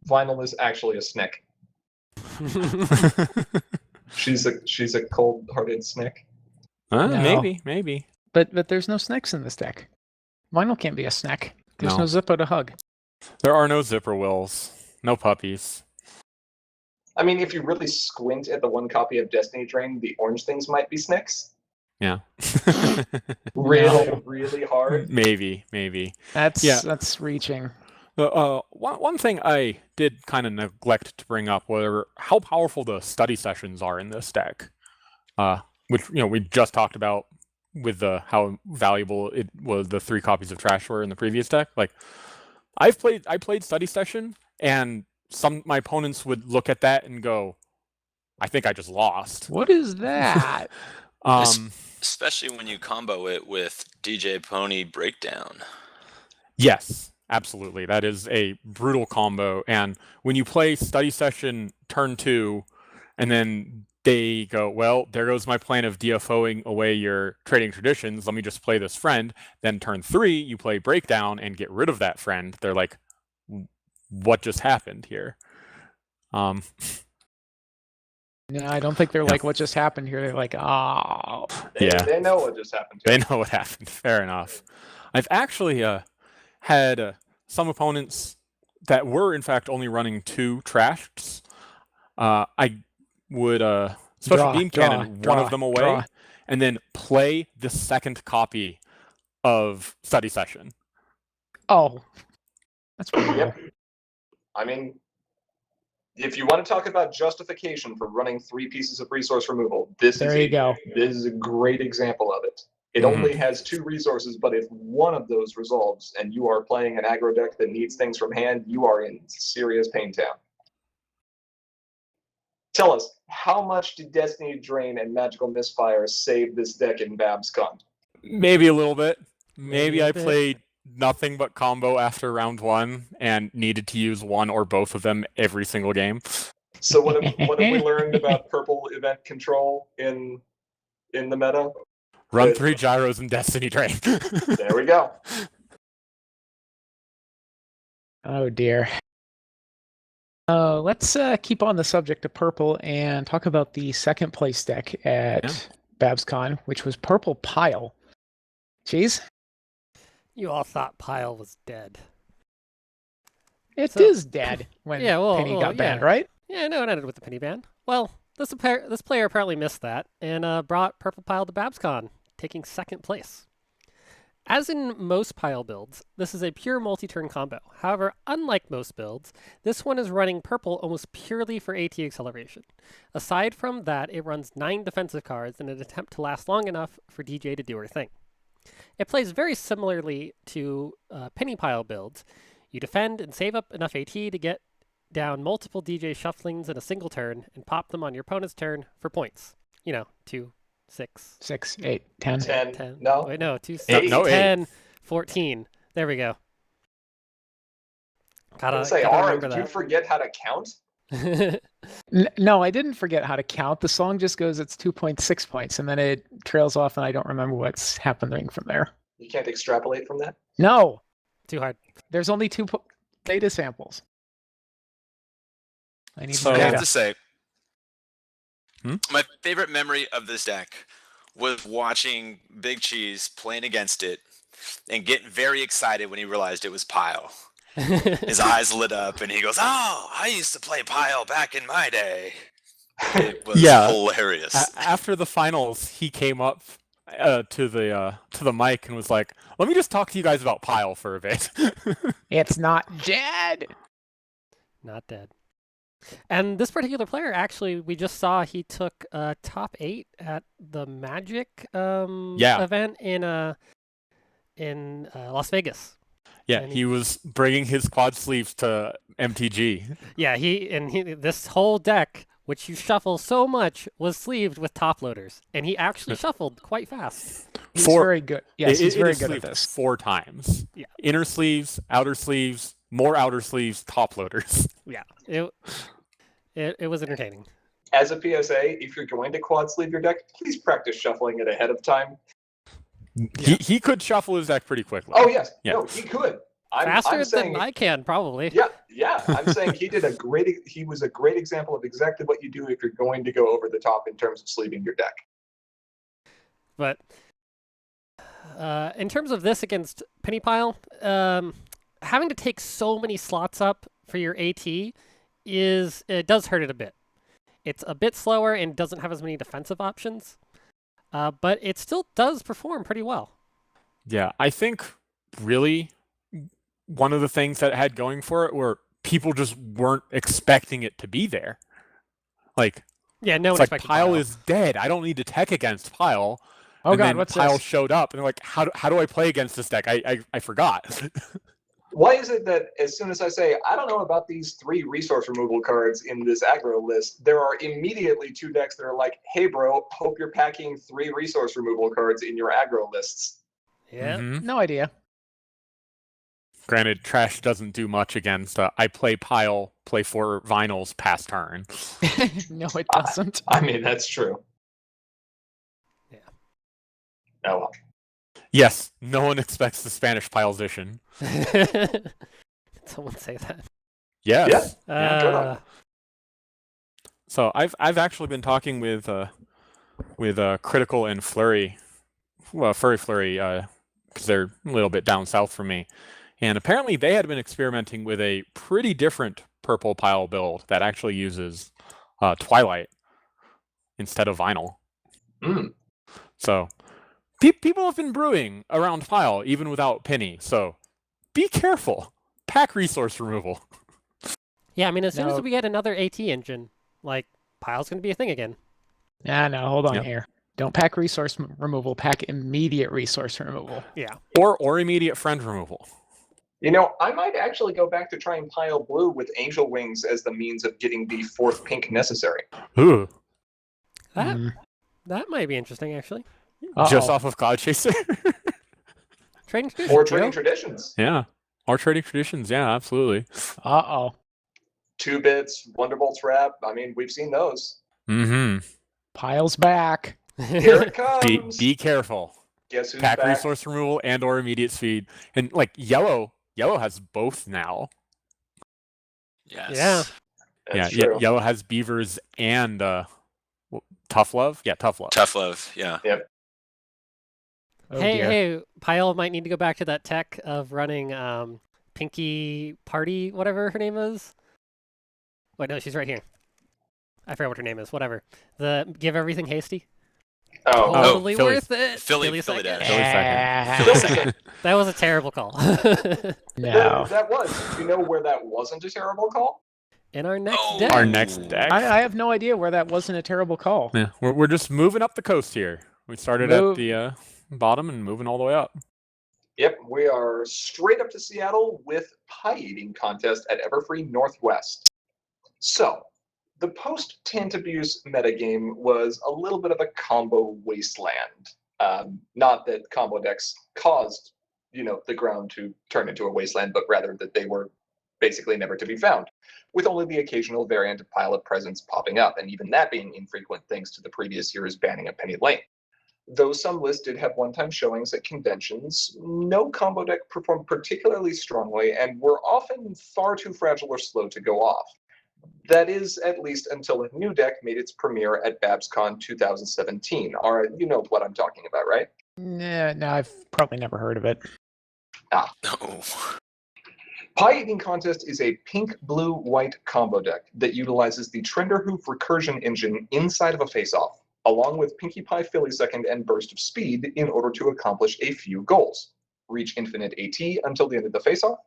Vinyl is actually a snick. She's a cold-hearted snick. No. Maybe. But there's no snacks in this deck. Vinyl can't be a snack. There's no Zippo to hug. There are no zipper wills. No puppies. I mean, if you really squint at the one copy of Destiny Drain, the orange things might be snicks. Yeah. Really hard. Maybe. That's reaching. One thing I did kind of neglect to bring up were how powerful the study sessions are in this deck, which we just talked about with how valuable it was. The 3 copies of Trash were in the previous deck. Like, I played study session, and my opponents would look at that and go, "I think I just lost." What is that? Especially when you combo it with DJ Pony Breakdown. Yes, absolutely. That is a brutal combo. And when you play study session turn 2, and then they go, well, there goes my plan of DFOing away your trading traditions. Let me just play this friend. Then turn 3, you play breakdown and get rid of that friend. They're like, what just happened here? No, I don't think they're like, what just happened here? They're like, oh. They know what just happened. They know what happened. Fair enough. I've actually had some opponents that were, in fact, only running 2 Trashs. I would special beam cannon one of them away, and then play the second copy of study session. Oh, that's pretty Yep. I mean, if you want to talk about justification for running 3 pieces of resource removal, this is a great example of it. It only has 2 resources, but if one of those resolves and you are playing an aggro deck that needs things from hand, you are in serious pain town. Tell us, how much did Destiny Drain and Magical Misfire save this deck in BabsCon? Maybe a little bit. Maybe I played nothing but combo after round 1 and needed to use one or both of them every single game. So what have we learned about purple event control in the meta? Run 3 gyros and Destiny Drain. There we go. Oh dear. Let's keep on the subject of purple and talk about the second place deck at BabsCon, which was Purple Pile. Jeez. You all thought Pile was dead. It is dead when Penny got banned, right? Yeah, no, it ended with the Penny ban. Well, this player apparently missed that and brought Purple Pile to BabsCon, taking second place. As in most Pile builds, this is a pure multi-turn combo. However, unlike most builds, this one is running purple almost purely for AT acceleration. Aside from that, it runs 9 defensive cards in an attempt to last long enough for DJ to do her thing. It plays very similarly to Penny Pile builds. You defend and save up enough AT to get down multiple DJ shufflings in a single turn and pop them on your opponent's turn for points. 2, 6, 8, 10. 10. No. Wait, no, 2, 6, 8. 14. There we go. Gotta Aura, remember did you that. forget how to count? No, I didn't forget how to count. The song just goes, it's 2.6 points, and then it trails off, and I don't remember what's happening from there. You can't extrapolate from that? No, Too hard. there's only two data samples. I need So- I more have data. to say, Hmm? my favorite memory of this deck was watching Big Cheese playing against it and getting very excited when he realized it was Pile. His eyes lit up and he goes, "Oh, I used to play Pile back in my day." It was Yeah. hilarious. After the finals, he came up to the mic and was like, "Let me just talk to you guys about Pile for a bit." It's not dead. Not dead. And this particular player, actually, we just saw he took top 8 at the Magic event in Las Vegas. Yeah, And he was bringing his quad sleeves to MTG. Yeah, this whole deck, which you shuffle so much, was sleeved with top loaders, and he actually shuffled quite fast. He's Four- very good. Yes, he's It very is good at sleeved this. 4 times. Yeah. Inner sleeves, outer sleeves, more outer sleeves, top loaders. Yeah, it was entertaining. As a PSA, if you're going to quad sleeve your deck, please practice shuffling it ahead of time. He could shuffle his deck pretty quickly. Oh yes, Yeah. no, he could. Faster I'm saying, than I can, probably. yeah. I'm saying he was a great example of exactly what you do if you're going to go over the top in terms of sleeving your deck. But in terms of this against Penny Pile, having to take so many slots up for your AT it does hurt it a bit. It's a bit slower and doesn't have as many defensive options, but it still does perform pretty well. Yeah, I think really one of the things that it had going for it were people just weren't expecting it to be there. Like, Yeah, no it's one like expected Pile is dead. I don't need to tech against Pile. Oh and god, then what's Pile this? showed up, and they're like, how do I play against this deck? I forgot. Why is it that as soon as I say, I don't know about these 3 resource removal cards in this aggro list, there are immediately 2 decks that are like, hey bro, hope you're packing 3 resource removal cards in your aggro lists. Yeah. Mhm. No idea. Granted, Trash doesn't do much against I play Pile, play 4 vinyls, pass turn. No, it doesn't. I mean, that's true. Yeah. Oh well. Yes, no one expects the Spanish Pilezition. Did someone say that? Yes. Yeah, good on Uh, So I've actually been talking with Critical and Flurry, well, Flurry, because they're a little bit down south from me, and apparently they had been experimenting with a pretty different purple Pile build that actually uses Twilight instead of Vinyl. Mm. So people have been brewing around Pile even without Penny. So be careful. Pack resource removal. yeah, I mean, as soon No. as we get another AT engine, like, Pile's going to be a thing again. No, hold on Yep. here. Don't pack resource removal, pack immediate resource removal. Yeah. Or immediate friend removal. You know, I might actually go back to trying Pile Blue with Angel Wings as the means of getting the 4th pink necessary. Ooh. That Mm. that might be interesting, actually. Just Uh-oh. off of God Chaser. Trading tradition. Or trading traditions. Yeah. Or trading traditions. Yeah, absolutely. Uh-oh. 2 bits, Wonderbolt's Wrap. I mean, we've seen those. Mm-hmm. Pile's back. Here it comes. Be careful. Guess who's Pack back? resource removal and or immediate speed. And like Yellow has both now. Yes. Yeah. That's yeah, true. Yellow has Beavers and Tough Love. Yeah, Tough Love. Tough love. Yeah. Oh hey, dear. hey, Pile might need to go back to that tech of running Pinky Party, whatever her name is. Wait, no, she's right here. I forgot what her name is. Whatever. The Give Everything Hasty. Oh, Totally Philly- worth it. Philly second. Dash. Philly second. Philly second. That was a terrible call. No. that was. You know where that wasn't a terrible call? In our next Oh. deck. Our next deck. I have no idea where that wasn't a terrible call. Yeah, we're just moving up the coast here. We started Move- at the bottom and moving all the way up. Yep, we are straight up to Seattle with pie eating contest at Everfree Northwest. So, the post Tantabuse metagame was a little bit of a combo wasteland. Not that combo decks caused, the ground to turn into a wasteland, but rather that they were basically never to be found, with only the occasional variant of Pile of Presents popping up, and even that being infrequent thanks to the previous year's banning of Penny Lane. Though some lists did have one-time showings at conventions, no combo deck performed particularly strongly and were often far too fragile or slow to go off. That is, at least until a new deck made its premiere at BabsCon 2017. You know what I'm talking about, right? Nah, no, I've probably never heard of it. Ah. Oh. Pie Eating Contest is a pink-blue-white combo deck that utilizes the Trenderhoof recursion engine inside of a face-off, along with Pinkie Pie Philly Second and Burst of Speed in order to accomplish a few goals. Reach infinite AT until the end of the face-off,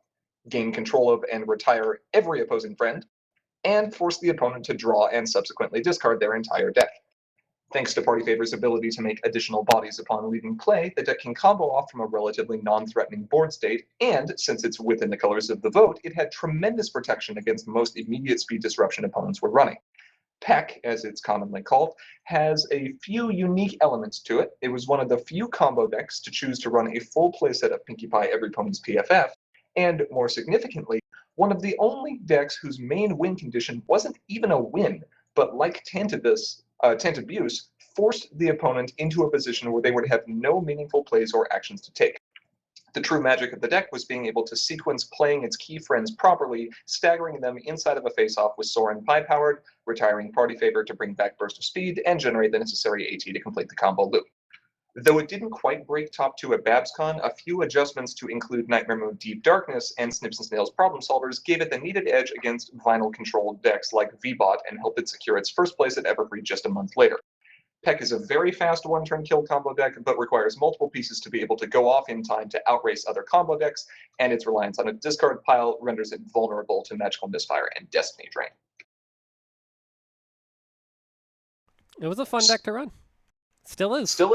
gain control of and retire every opposing friend, and force the opponent to draw and subsequently discard their entire deck. Thanks to Party Favor's ability to make additional bodies upon leaving play, the deck can combo off from a relatively non-threatening board state, and since it's within the colors of the vote, it had tremendous protection against most immediate speed disruption opponents were running. Peck, as it's commonly called, has a few unique elements to it. It was one of the few combo decks to choose to run a full playset of Pinkie Pie Every Pony's PFF, and more significantly, one of the only decks whose main win condition wasn't even a win, but like Tantabuse, forced the opponent into a position where they would have no meaningful plays or actions to take. The true magic of the deck was being able to sequence playing its key friends properly, staggering them inside of a face-off with Sorin Pie-powered, retiring Party Favor to bring back Burst of Speed, and generate the necessary AT to complete the combo loop. Though it didn't quite break top 2 at BabsCon, a few adjustments to include Nightmare Moon Deep Darkness and Snips and Snails Problem Solvers gave it the needed edge against vinyl-controlled decks like VBot and helped it secure its first place at Everfree just a month later. Peck is a very fast one-turn kill combo deck, but requires multiple pieces to be able to go off in time to outrace other combo decks, and its reliance on a discard pile renders it vulnerable to Magical Misfire and Destiny Drain. It was a fun deck to run. Still is. Still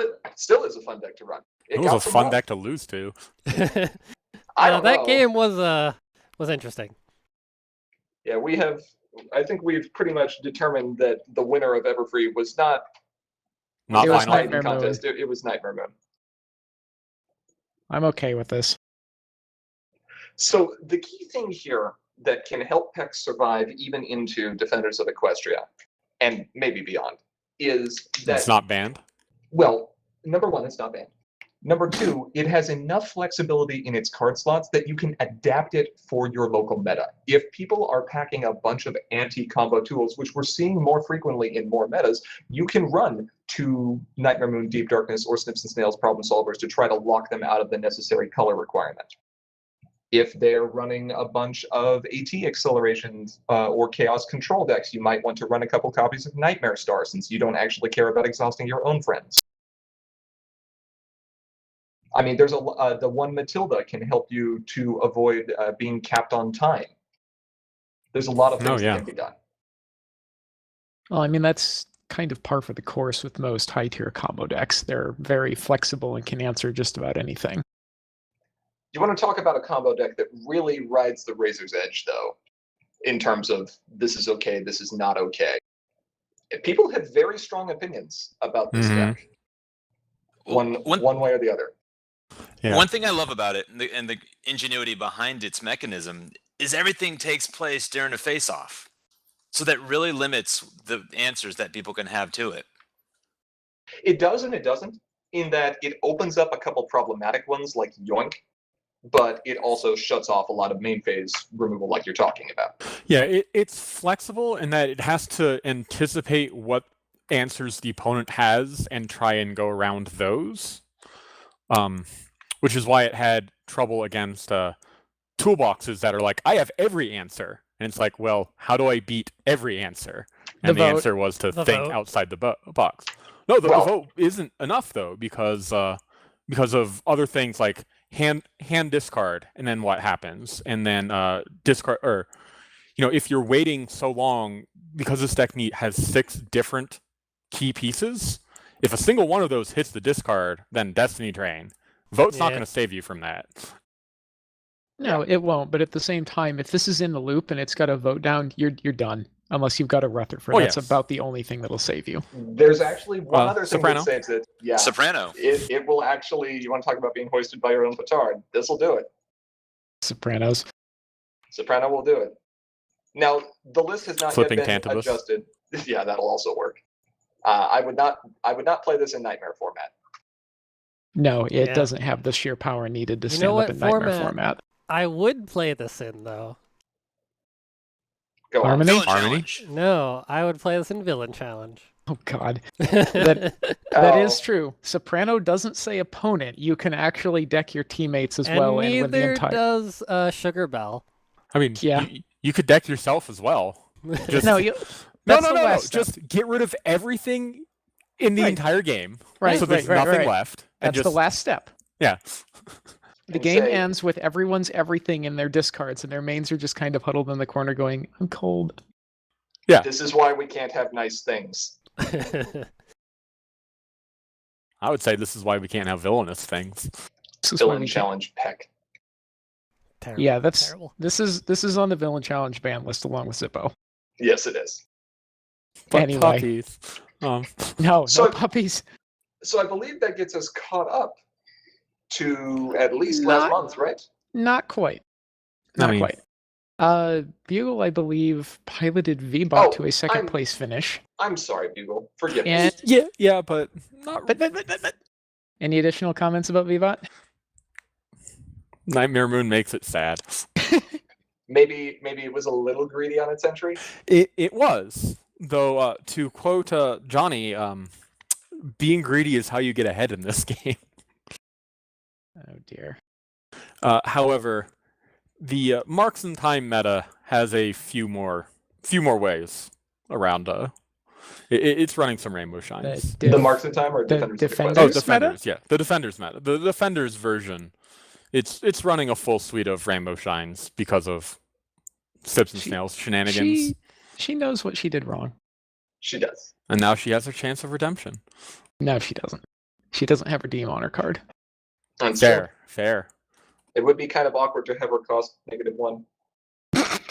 is a fun deck to run. It was a fun deck to lose to. I don't know. That game was interesting. Yeah, I think we've pretty much determined that the winner of Everfree was not Final. Nightmare Contest. It was Nightmare Moon. I'm okay with this. So the key thing here that can help Peck survive even into Defenders of Equestria, and maybe beyond, is that It's not banned. Well, number one, it's not banned. Number two, it has enough flexibility in its card slots that you can adapt it for your local meta. If people are packing a bunch of anti-combo tools, which we're seeing more frequently in more metas, you can run to Nightmare Moon, Deep Darkness, or Snips and Snails Problem Solvers to try to lock them out of the necessary color requirement. If they're running a bunch of AT accelerations or chaos control decks, you might want to run a couple copies of Nightmare Star since you don't actually care about exhausting your own friends. I mean, there's the one Matilda can help you to avoid being capped on time. There's a lot of things that can be done. Well, I mean, that's kind of par for the course with most high-tier combo decks. They're very flexible and can answer just about anything. You want to talk about a combo deck that really rides the razor's edge, though, in terms of this is okay, this is not okay. People have very strong opinions about this deck, one way or the other. Yeah. One thing I love about it and the ingenuity behind its mechanism is everything takes place during a face-off. So that really limits the answers that people can have to it. It does and it doesn't, in that it opens up a couple problematic ones like Yoink, but it also shuts off a lot of main phase removal like you're talking about. Yeah, it's flexible in that it has to anticipate what answers the opponent has and try and go around those. Which is why it had trouble against toolboxes that are like, I have every answer. And it's like, well, how do I beat every answer? And the answer was to think outside the box. No, the vote isn't enough, though, because of other things like hand discard, and then what happens? And then discard, or, if you're waiting so long, because this deck has 6 different key pieces, if a single one of those hits the discard, then Destiny Drain. Vote's not going to save you from that. No, it won't. But at the same time, if this is in the loop and it's got a vote down, you're done. Unless you've got a Rutherford. That's about the only thing that'll save you. There's actually one other thing Soprano? that saves it. Yeah. Soprano. It will actually, you want to talk about being hoisted by your own petard. This will do it. Sopranos. Soprano will do it. Now, the list has not Flipping yet been Tantalus. adjusted. Yeah, that'll also work. I would not play this in Nightmare format. No, it Yeah. doesn't have the sheer power needed to You stand know up what in Nightmare format? format. I would play this in, though. Go on. Harmony? Villain Harmony? challenge. No, I would play this in Villain Challenge. Oh God, That that Oh, is true. Soprano doesn't say opponent. You can actually deck your teammates as well, and and win the neither entire. does Sugar Bell. I mean, Yeah. you could deck yourself as well. Just, No, no, that's no, the no, no. last step. Just get rid of everything in the Right. entire game, Right, so there's right, nothing right. left. And That's just, the last step. Yeah. The And game say- ends with everyone's everything in their discards, and their mains are just kind of huddled in the corner going, I'm cold. This is why we can't have nice things. I would say this is why we can't have villainous things. This is why Villain we can't- challenge Peck. Terrible. Yeah, that's terrible. this is on the villain challenge ban list along with Zippo. Yes, it is. But Anyway. puppies. No So- puppies. So I believe that gets us caught up to at least last Not- month, right? Not quite. I Not mean- quite. Bugle, I believe, piloted VBot Oh, to a second I'm- place finish. I'm sorry, Bugle. Forgive me. And Yeah, but not. but any additional comments about VBot? Nightmare Moon makes it sad. Maybe it was a little greedy on its entry. It was, though. To quote Johnny, being greedy is how you get ahead in this game. Oh dear. However, the Marks and Time meta has a few more ways around. It's running some rainbow shines. The Marks in Time or the Defenders of the Quest? Oh, Defenders Defenders, yeah, the Defenders meta. The Defenders version, it's running a full suite of rainbow shines because of Sips and She- Snails shenanigans, She knows what she did wrong. She does. and now she has her chance of redemption. No, she doesn't. She doesn't have her Redeem Honor card. And so Fair. it would be kind of awkward to have her cost -1.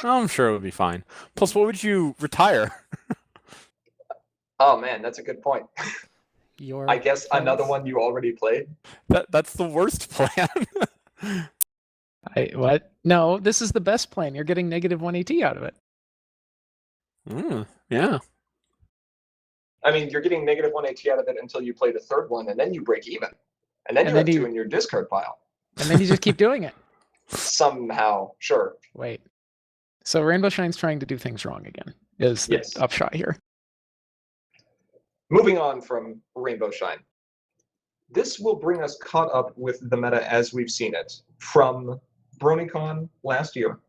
I'm sure it would be fine. Plus, what would you retire? Oh man, that's a good point. Your I guess another one you already played. That's the worst plan. What? No, this is the best plan. You're getting -1 AT out of it. Yeah. I mean, you're getting -1 AT out of it until you play the third one, and then you break even. And then And you then have you- 2 in your discard pile. And then you just keep doing it. Somehow, sure. Wait. So Rainbow Shine's trying to do things wrong again, is the Yes. upshot here. Moving on from Rainbow Shine. This will bring us caught up with the meta as we've seen it from BronyCon last year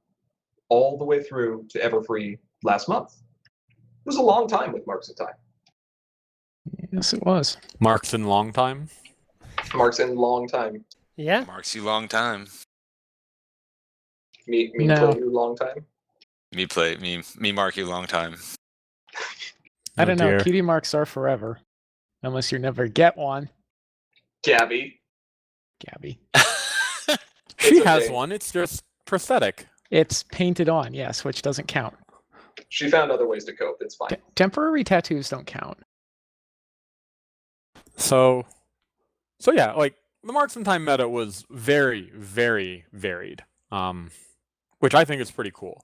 all the way through to Everfree last month. It was a long time with Marks of Time. Yes, it was. Marks in long time. Marks in long time. Yeah. Marks you long time. Me No. play you long time. Me mark you long time. I don't know. dear. Cutie marks are forever. Unless you never get one. Gabby. Gabby. She It's has okay. one. It's just prosthetic. It's painted on, yes, which doesn't count. She found other ways to cope. It's fine. Temporary tattoos don't count. So yeah, like the Marks and Time meta was very, very varied, which I think is pretty cool.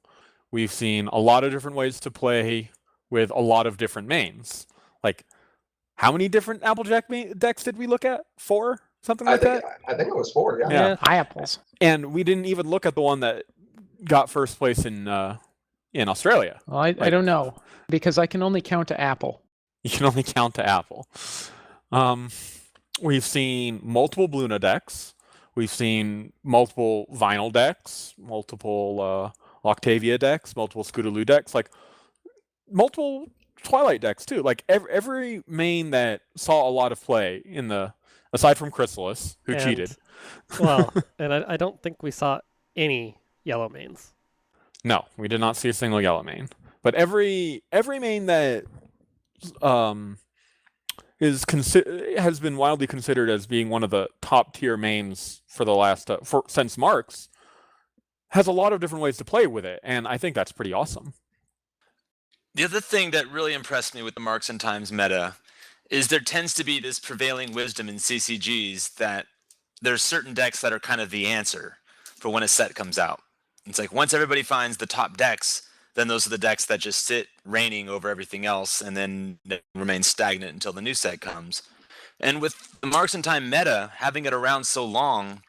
We've seen a lot of different ways to play with a lot of different mains. Like, how many different Applejack decks did we look at? 4? Something like that? I think it was 4, yeah. Yeah. Pineapples. And we didn't even look at the one that got first place in Australia. Well, I don't know. Because I can only count to Apple. You can only count to Apple. We've seen multiple Bluna decks. We've seen multiple Vinyl decks, multiple Octavia decks, multiple Scootaloo decks, like multiple Twilight decks too. Like every main that saw a lot of play in the, aside from Chrysalis, who And- cheated. Well, and I don't think we saw any yellow mains. No, we did not see a single yellow main. But every main that has been widely considered as being one of the top tier mains for the last since Marks has a lot of different ways to play with it, and I think that's pretty awesome. The other thing that really impressed me with the Marks and Times meta is there tends to be this prevailing wisdom in CCGs that there's certain decks that are kind of the answer for when a set comes out. It's like once everybody finds the top decks, then those are the decks that just sit reigning over everything else and then remain stagnant until the new set comes. And with the Marks in Time meta, having it around so long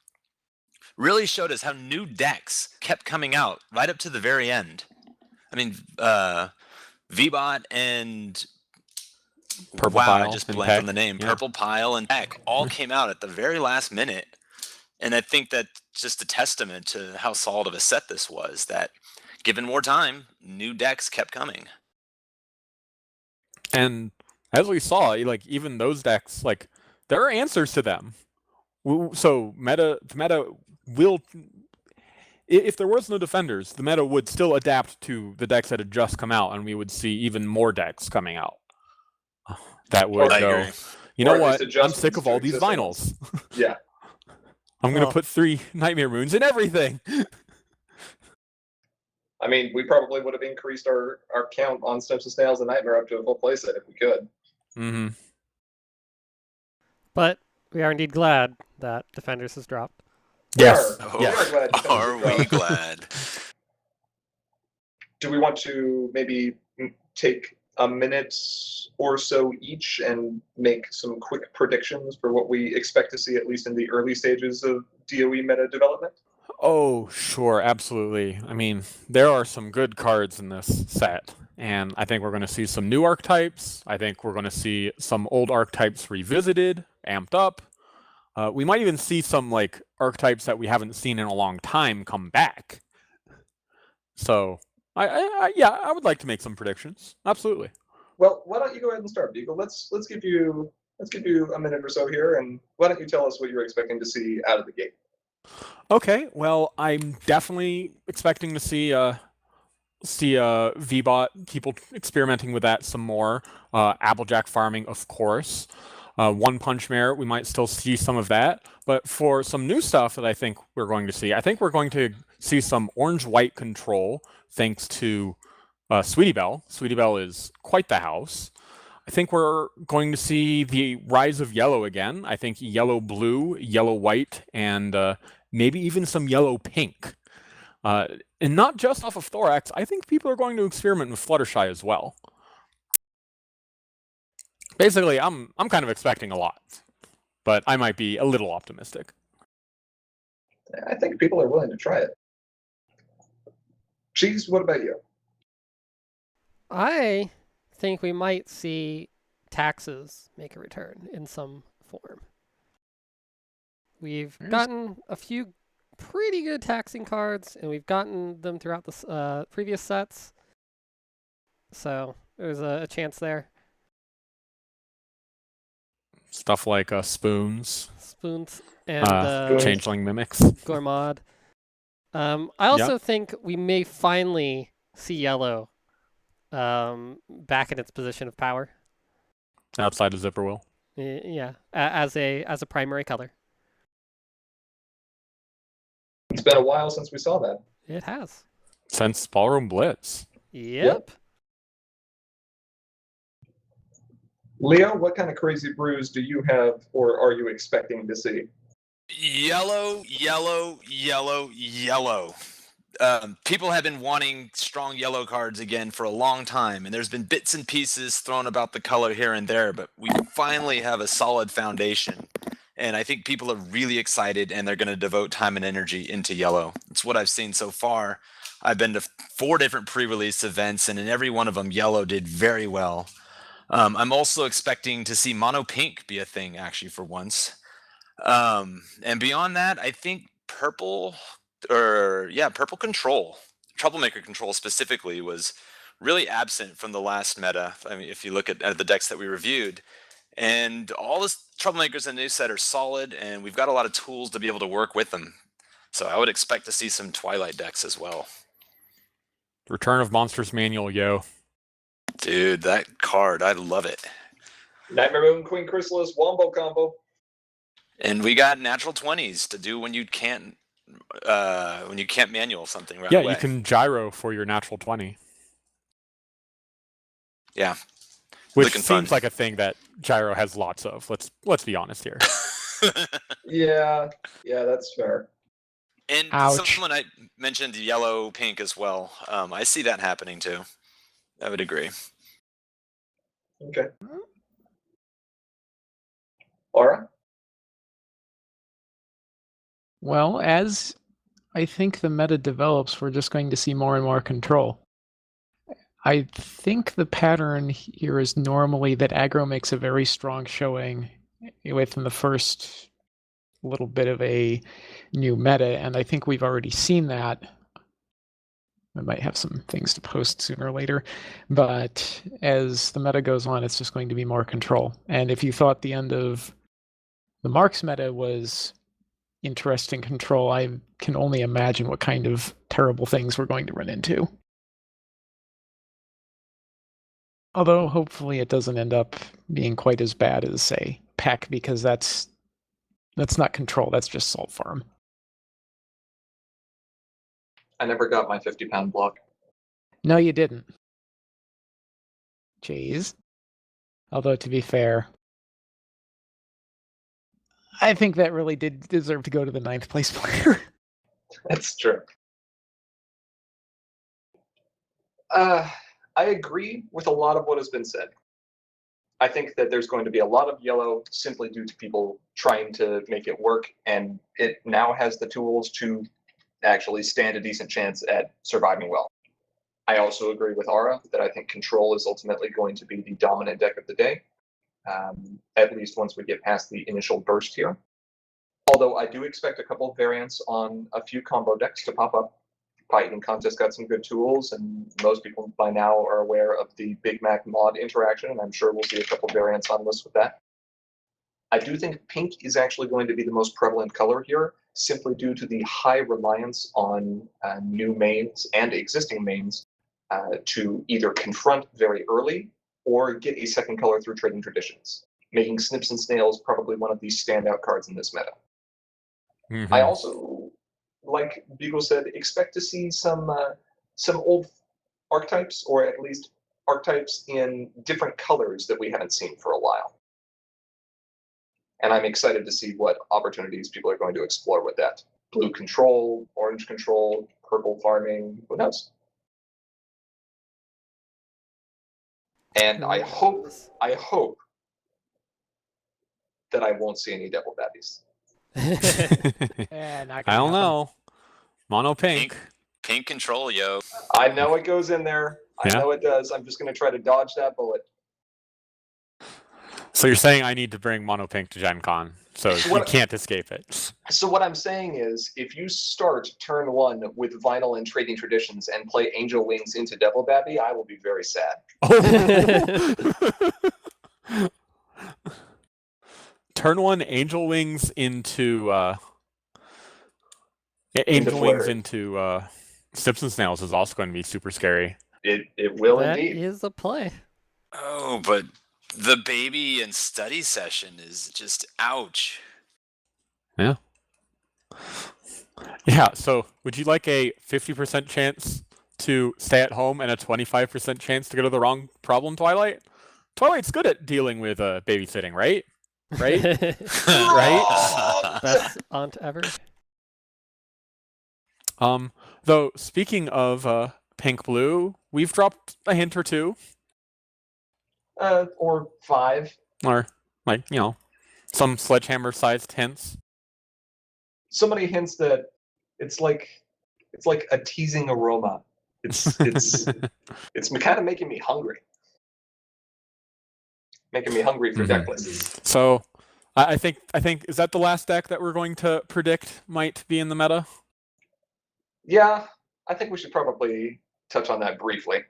really showed us how new decks kept coming out right up to the very end. I mean, VBot and Purple wow, Pile I just and blanked on Peck. the name. Yeah. Purple Pile and Peck all came out at the very last minute. And I think that's just a testament to how solid of a set this was, that given more time, new decks kept coming. And as we saw, like even those decks, like there are answers to them. So the meta will, if there was no defenders, the meta would still adapt to the decks that had just come out, and we would see even more decks coming out. That would I go. agree. You Or know at least what? I'm adjustments sick of to all these existing vinyls. Yeah. I'm gonna Well- put 3 Nightmare Moons in everything. I mean, we probably would have increased our count on Steps of Snails and Nightmare up to a full playset if we could. Mm-hmm. But we are indeed glad that Defenders has dropped. Yes. We are. Oh, We are glad Defenders are have we dropped. glad? Do we want to maybe take a minute or so each and make some quick predictions for what we expect to see, at least in the early stages of DOE meta development? Oh, sure, absolutely. I mean, there are some good cards in this set, and I think we're going to see some new archetypes. I think we're going to see some old archetypes revisited, amped up. We might even see some like archetypes that we haven't seen in a long time come back. So, I would like to make some predictions. Absolutely. Well, why don't you go ahead and start, Beagle? Let's give you a minute or so here, and why don't you tell us what you're expecting to see out of the gate? Okay, well, I'm definitely expecting to see VBot, people experimenting with that some more. Applejack farming, of course. One Punch Mare, we might still see some of that. But for some new stuff that I think we're going to see, I think we're going to see some orange-white control thanks to Sweetie Belle. Sweetie Belle is quite the house. I think we're going to see the rise of yellow again. I think yellow-blue, yellow-white, and maybe even some yellow-pink. And not just off of Thorax, I think people are going to experiment with Fluttershy as well. Basically, I'm kind of expecting a lot, but I might be a little optimistic. I think people are willing to try it. Cheese, what about you? I think we might see taxes make a return in some form. We've gotten a few pretty good taxing cards, and we've gotten them throughout the previous sets. So there's a chance there. Stuff like spoons, Spoons and changeling mimics. Gourmand. I also think we may finally see yellow back in its position of power. Outside of Zipperwill. Yeah, as a primary color. It's been a while since we saw that. It has. Since Ballroom Blitz. Yep. Leo, what kind of crazy brews do you have or are you expecting to see? Yellow, yellow, yellow, yellow. People have been wanting strong yellow cards again for a long time, and there's been bits and pieces thrown about the color here and there, but we finally have a solid foundation. And I think people are really excited, and they're going to devote time and energy into yellow. It's what I've seen so far. I've been to 4 different pre-release events, and in every one of them, yellow did very well. I'm also expecting to see mono pink be a thing, actually, for once. And beyond that, I think purple control, Troublemaker Control specifically, was really absent from the last meta. I mean, if you look at the decks that we reviewed, and all the Troublemakers in the new set are solid, and we've got a lot of tools to be able to work with them. So I would expect to see some Twilight decks as well. Return of Monsters Manual, yo. Dude, that card, I love it. Nightmare Moon, Queen Chrysalis, Wombo combo. And we got natural 20s to do when you can't manual something right Yeah, away. you can gyro for your natural 20. Yeah. Which Looking seems fun. like a thing that gyro has lots of. Let's be honest here. Yeah, that's fair. And Ouch. someone I mentioned yellow, pink as well. I see that happening too. I would agree. Okay. Laura? Well, as I think the meta develops, we're just going to see more and more control. I think the pattern here is normally that aggro makes a very strong showing within the first little bit of a new meta, and I think we've already seen that. I might have some things to post sooner or later, but as the meta goes on, it's just going to be more control. And if you thought the end of the Marks meta was interesting control, I can only imagine what kind of terrible things we're going to run into. Although hopefully it doesn't end up being quite as bad as, say, Peck, because that's not control, that's just Salt Farm. I never got my 50-pound block. No, you didn't. Jeez. Although, to be fair, I think that really did deserve to go to the 9th place player. That's true. I agree with a lot of what has been said. I think that there's going to be a lot of yellow simply due to people trying to make it work, and it now has the tools to actually stand a decent chance at surviving well. I also agree with Aura that I think control is ultimately going to be the dominant deck of the day, at least once we get past the initial burst here. Although I do expect a couple of variants on a few combo decks to pop up. Pie-Eating Contest got some good tools, and most people by now are aware of the Big Mac mod interaction, and I'm sure we'll see a couple variants on lists with that. I do think pink is actually going to be the most prevalent color here, simply due to the high reliance on new mains and existing mains to either confront very early or get a second color through trading traditions, making Snips and Snails probably one of the standout cards in this meta. I also, like Beagle said, expect to see some old archetypes, or at least archetypes in different colors that we haven't seen for a while. And I'm excited to see what opportunities people are going to explore with that. Blue control, orange control, purple farming, who knows? And I hope that I won't see any devil babbies. Not I gonna don't happen. know. Mono pink. Pink control, yo. I know it goes in there. I Yeah. know it does. I'm just going to try to dodge that bullet. So you're saying I need to bring mono pink to Gen Con, so you can't escape it. So what I'm saying is, if you start turn 1 with Vinyl and Trading Traditions and play Angel Wings into Devil Babby, I will be very sad. Oh. Turn 1 Angel Wings into Snips and Snails is also going to be super scary. It will That indeed. is a play. Oh, but the baby and study session is just ouch. Yeah. Yeah, so would you like a 50% chance to stay at home and a 25% chance to go to the wrong problem, Twilight? Twilight's good at dealing with babysitting, right? Right? Right? Best aunt ever. Though, speaking of pink blue, we've dropped a hint or two. Or 5. Or, like, some sledgehammer-sized hints. So many hints that it's like a teasing aroma. It's kind of making me hungry. Making me hungry for deck lists. So, I think is that the last deck that we're going to predict might be in the meta? Yeah, I think we should probably touch on that briefly.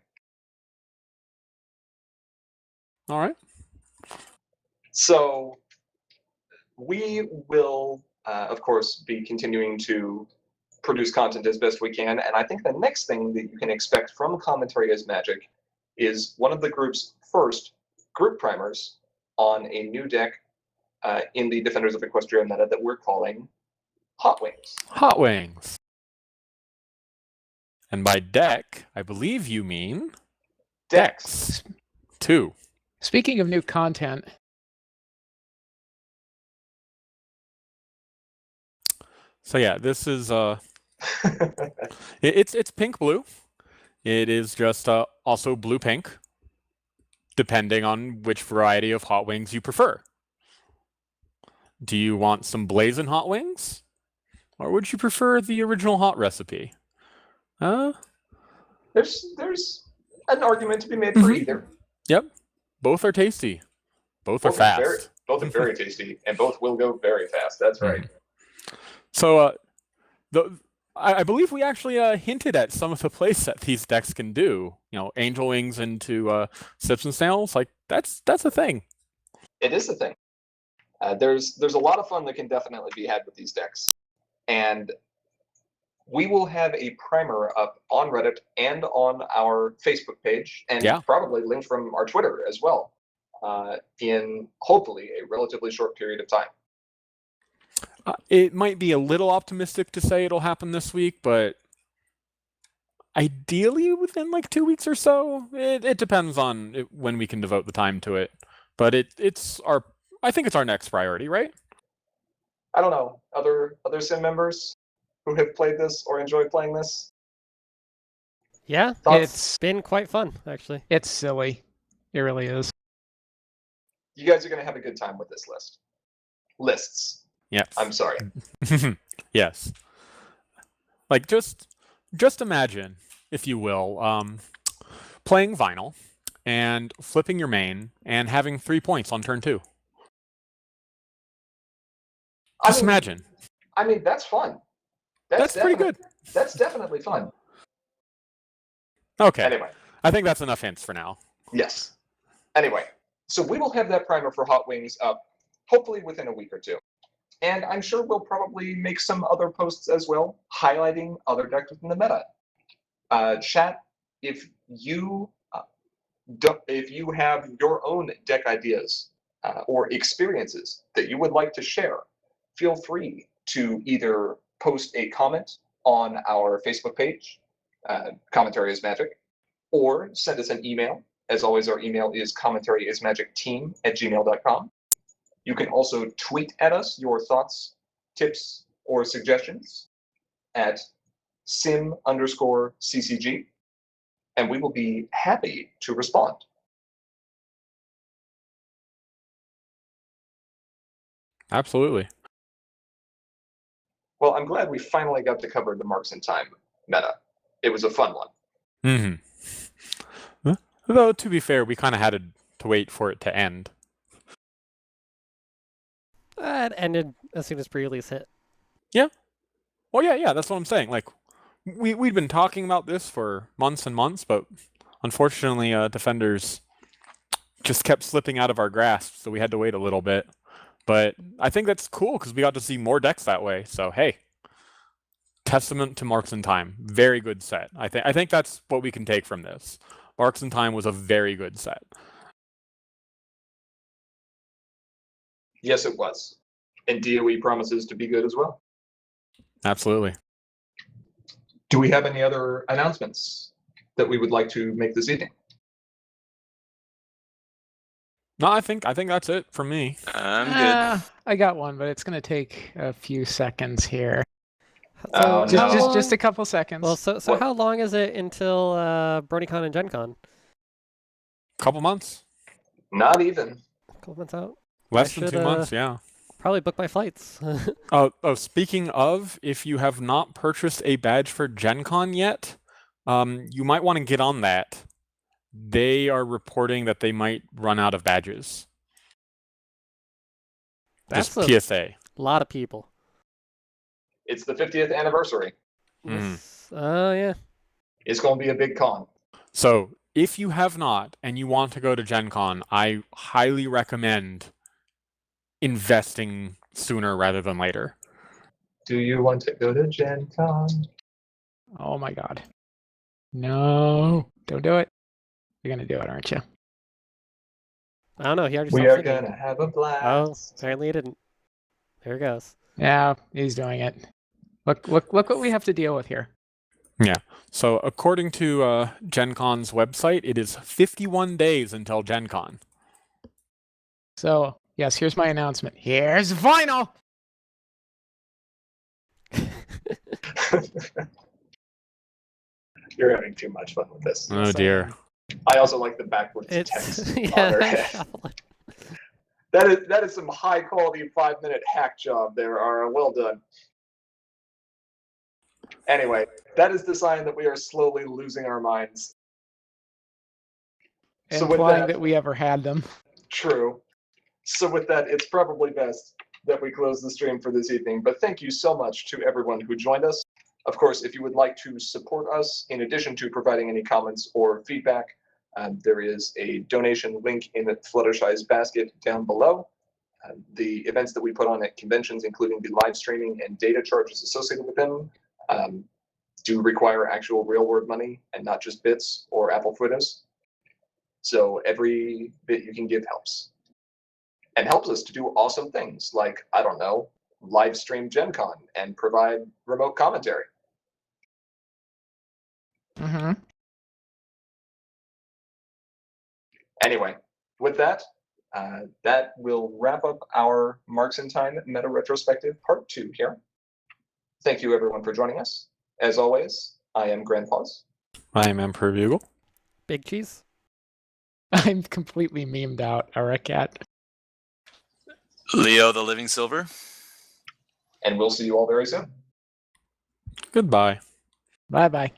All right. So we will, of course, be continuing to produce content as best we can. And I think the next thing that you can expect from Commentary is Magic is one of the group's first group primers on a new deck in the Defenders of Equestria meta that we're calling Hot Wings. Hot Wings. And by deck, I believe you mean Decks. 2. Speaking of new content, So yeah, this is it's pink blue. It is just also blue pink, depending on which variety of hot wings you prefer. Do you want some blazing hot wings, or would you prefer the original hot recipe? There's an argument to be made for either. Yep, both are tasty. Both are fast. Both are very tasty, and both will go very fast. That's right. So, I believe we actually hinted at some of the plays that these decks can do. You know, angel wings into sips and snails. Like that's a thing. It is a thing. There's a lot of fun that can definitely be had with these decks, and we will have a primer up on Reddit and on our Facebook page, and probably linked from our Twitter as well, in hopefully a relatively short period of time. It might be a little optimistic to say it'll happen this week, but ideally within like 2 weeks or so. It depends on when we can devote the time to it. But I think it's our next priority, right? I don't know. Other Sim members who have played this or enjoyed playing this? Yeah, it's been quite fun, actually. It's silly. It really is. You guys are going to have a good time with this list. Lists. Yes. I'm sorry. Yes. Like just imagine, if you will, playing Vinyl and flipping your main and having 3 points on turn 2. Just imagine. I mean, that's fun. That's pretty good. That's definitely fun. Okay. Anyway. I think that's enough hints for now. Yes. Anyway, so we will have that primer for Hot Wings up hopefully within a week or two. And I'm sure we'll probably make some other posts as well, highlighting other decks within the meta. Chat, if you have your own deck ideas or experiences that you would like to share, feel free to either post a comment on our Facebook page, Commentary is Magic, or send us an email. As always, our email is commentaryismagicteam@gmail.com. You can also tweet at us your thoughts, tips, or suggestions at sim_CCG, and we will be happy to respond. Absolutely. Well, I'm glad we finally got to cover the Marks in Time meta. It was a fun one. Mm-hmm. Though, to be fair, we kind of had to wait for it to end. It ended as soon as pre-release hit. Yeah. Well, yeah, that's what I'm saying. Like, we'd been talking about this for months and months, but unfortunately, Defenders just kept slipping out of our grasp, so we had to wait a little bit. But I think that's cool because we got to see more decks that way. So hey, testament to Marks in Time. Very good set. I think that's what we can take from this. Marks in Time was a very good set. Yes, it was. And DOE promises to be good as well. Absolutely. Do we have any other announcements that we would like to make this evening? No, I think that's it for me. I'm good. I got one, but it's going to take a few seconds here. So Just a couple seconds. Well, so how long is it until BronyCon and Gen Con? Couple months. Not even. A couple months out. Less than 2 months, yeah. Probably book my flights. Speaking of, if you have not purchased a badge for Gen Con yet, you might want to get on that. They are reporting that they might run out of badges. That's just PSA. A lot of people. It's the 50th anniversary. Oh, yeah. It's going to be a big con. So, if you have not and you want to go to Gen Con, I highly recommend investing sooner rather than later. Do you want to go to Gen Con? Oh my god. No, don't do it. You're going to do it, aren't you? I don't know. He already We stopped are singing. going to have a blast. Oh, apparently he didn't. There it goes. Yeah, he's doing it. Look what we have to deal with here. Yeah. So according to Gen Con's website, it is 51 days until Gen Con. So, yes, here's my announcement. Here's Vinyl! You're having too much fun with this. Oh Yes, I dear. am. I also like the backwards It's text on yeah, their I'm head. shuffling. That is some high quality 5-minute hack job there, Ara. Well done. Anyway, that is the sign that we are slowly losing our minds. So with Implying that- that we ever had them. True. So with that, it's probably best that we close the stream for this evening. But thank you so much to everyone who joined us. Of course, if you would like to support us, in addition to providing any comments or feedback, there is a donation link in Fluttershy's basket down below. The events that we put on at conventions, including the live streaming and data charges associated with them, do require actual real-world money and not just bits or Apple photos. So every bit you can give helps. And helps us to do awesome things like, I don't know, live stream Gen Con and provide remote commentary. Mm-hmm. Anyway, with that, that will wrap up our Marks in Time Meta Retrospective Part 2 here. Thank you everyone for joining us. As always, I am Grandpaws. I am Emperor Bugle. Big cheese. I'm completely memed out, Arakat. Leo the Living Silver. And we'll see you all very soon. Goodbye. Bye-bye.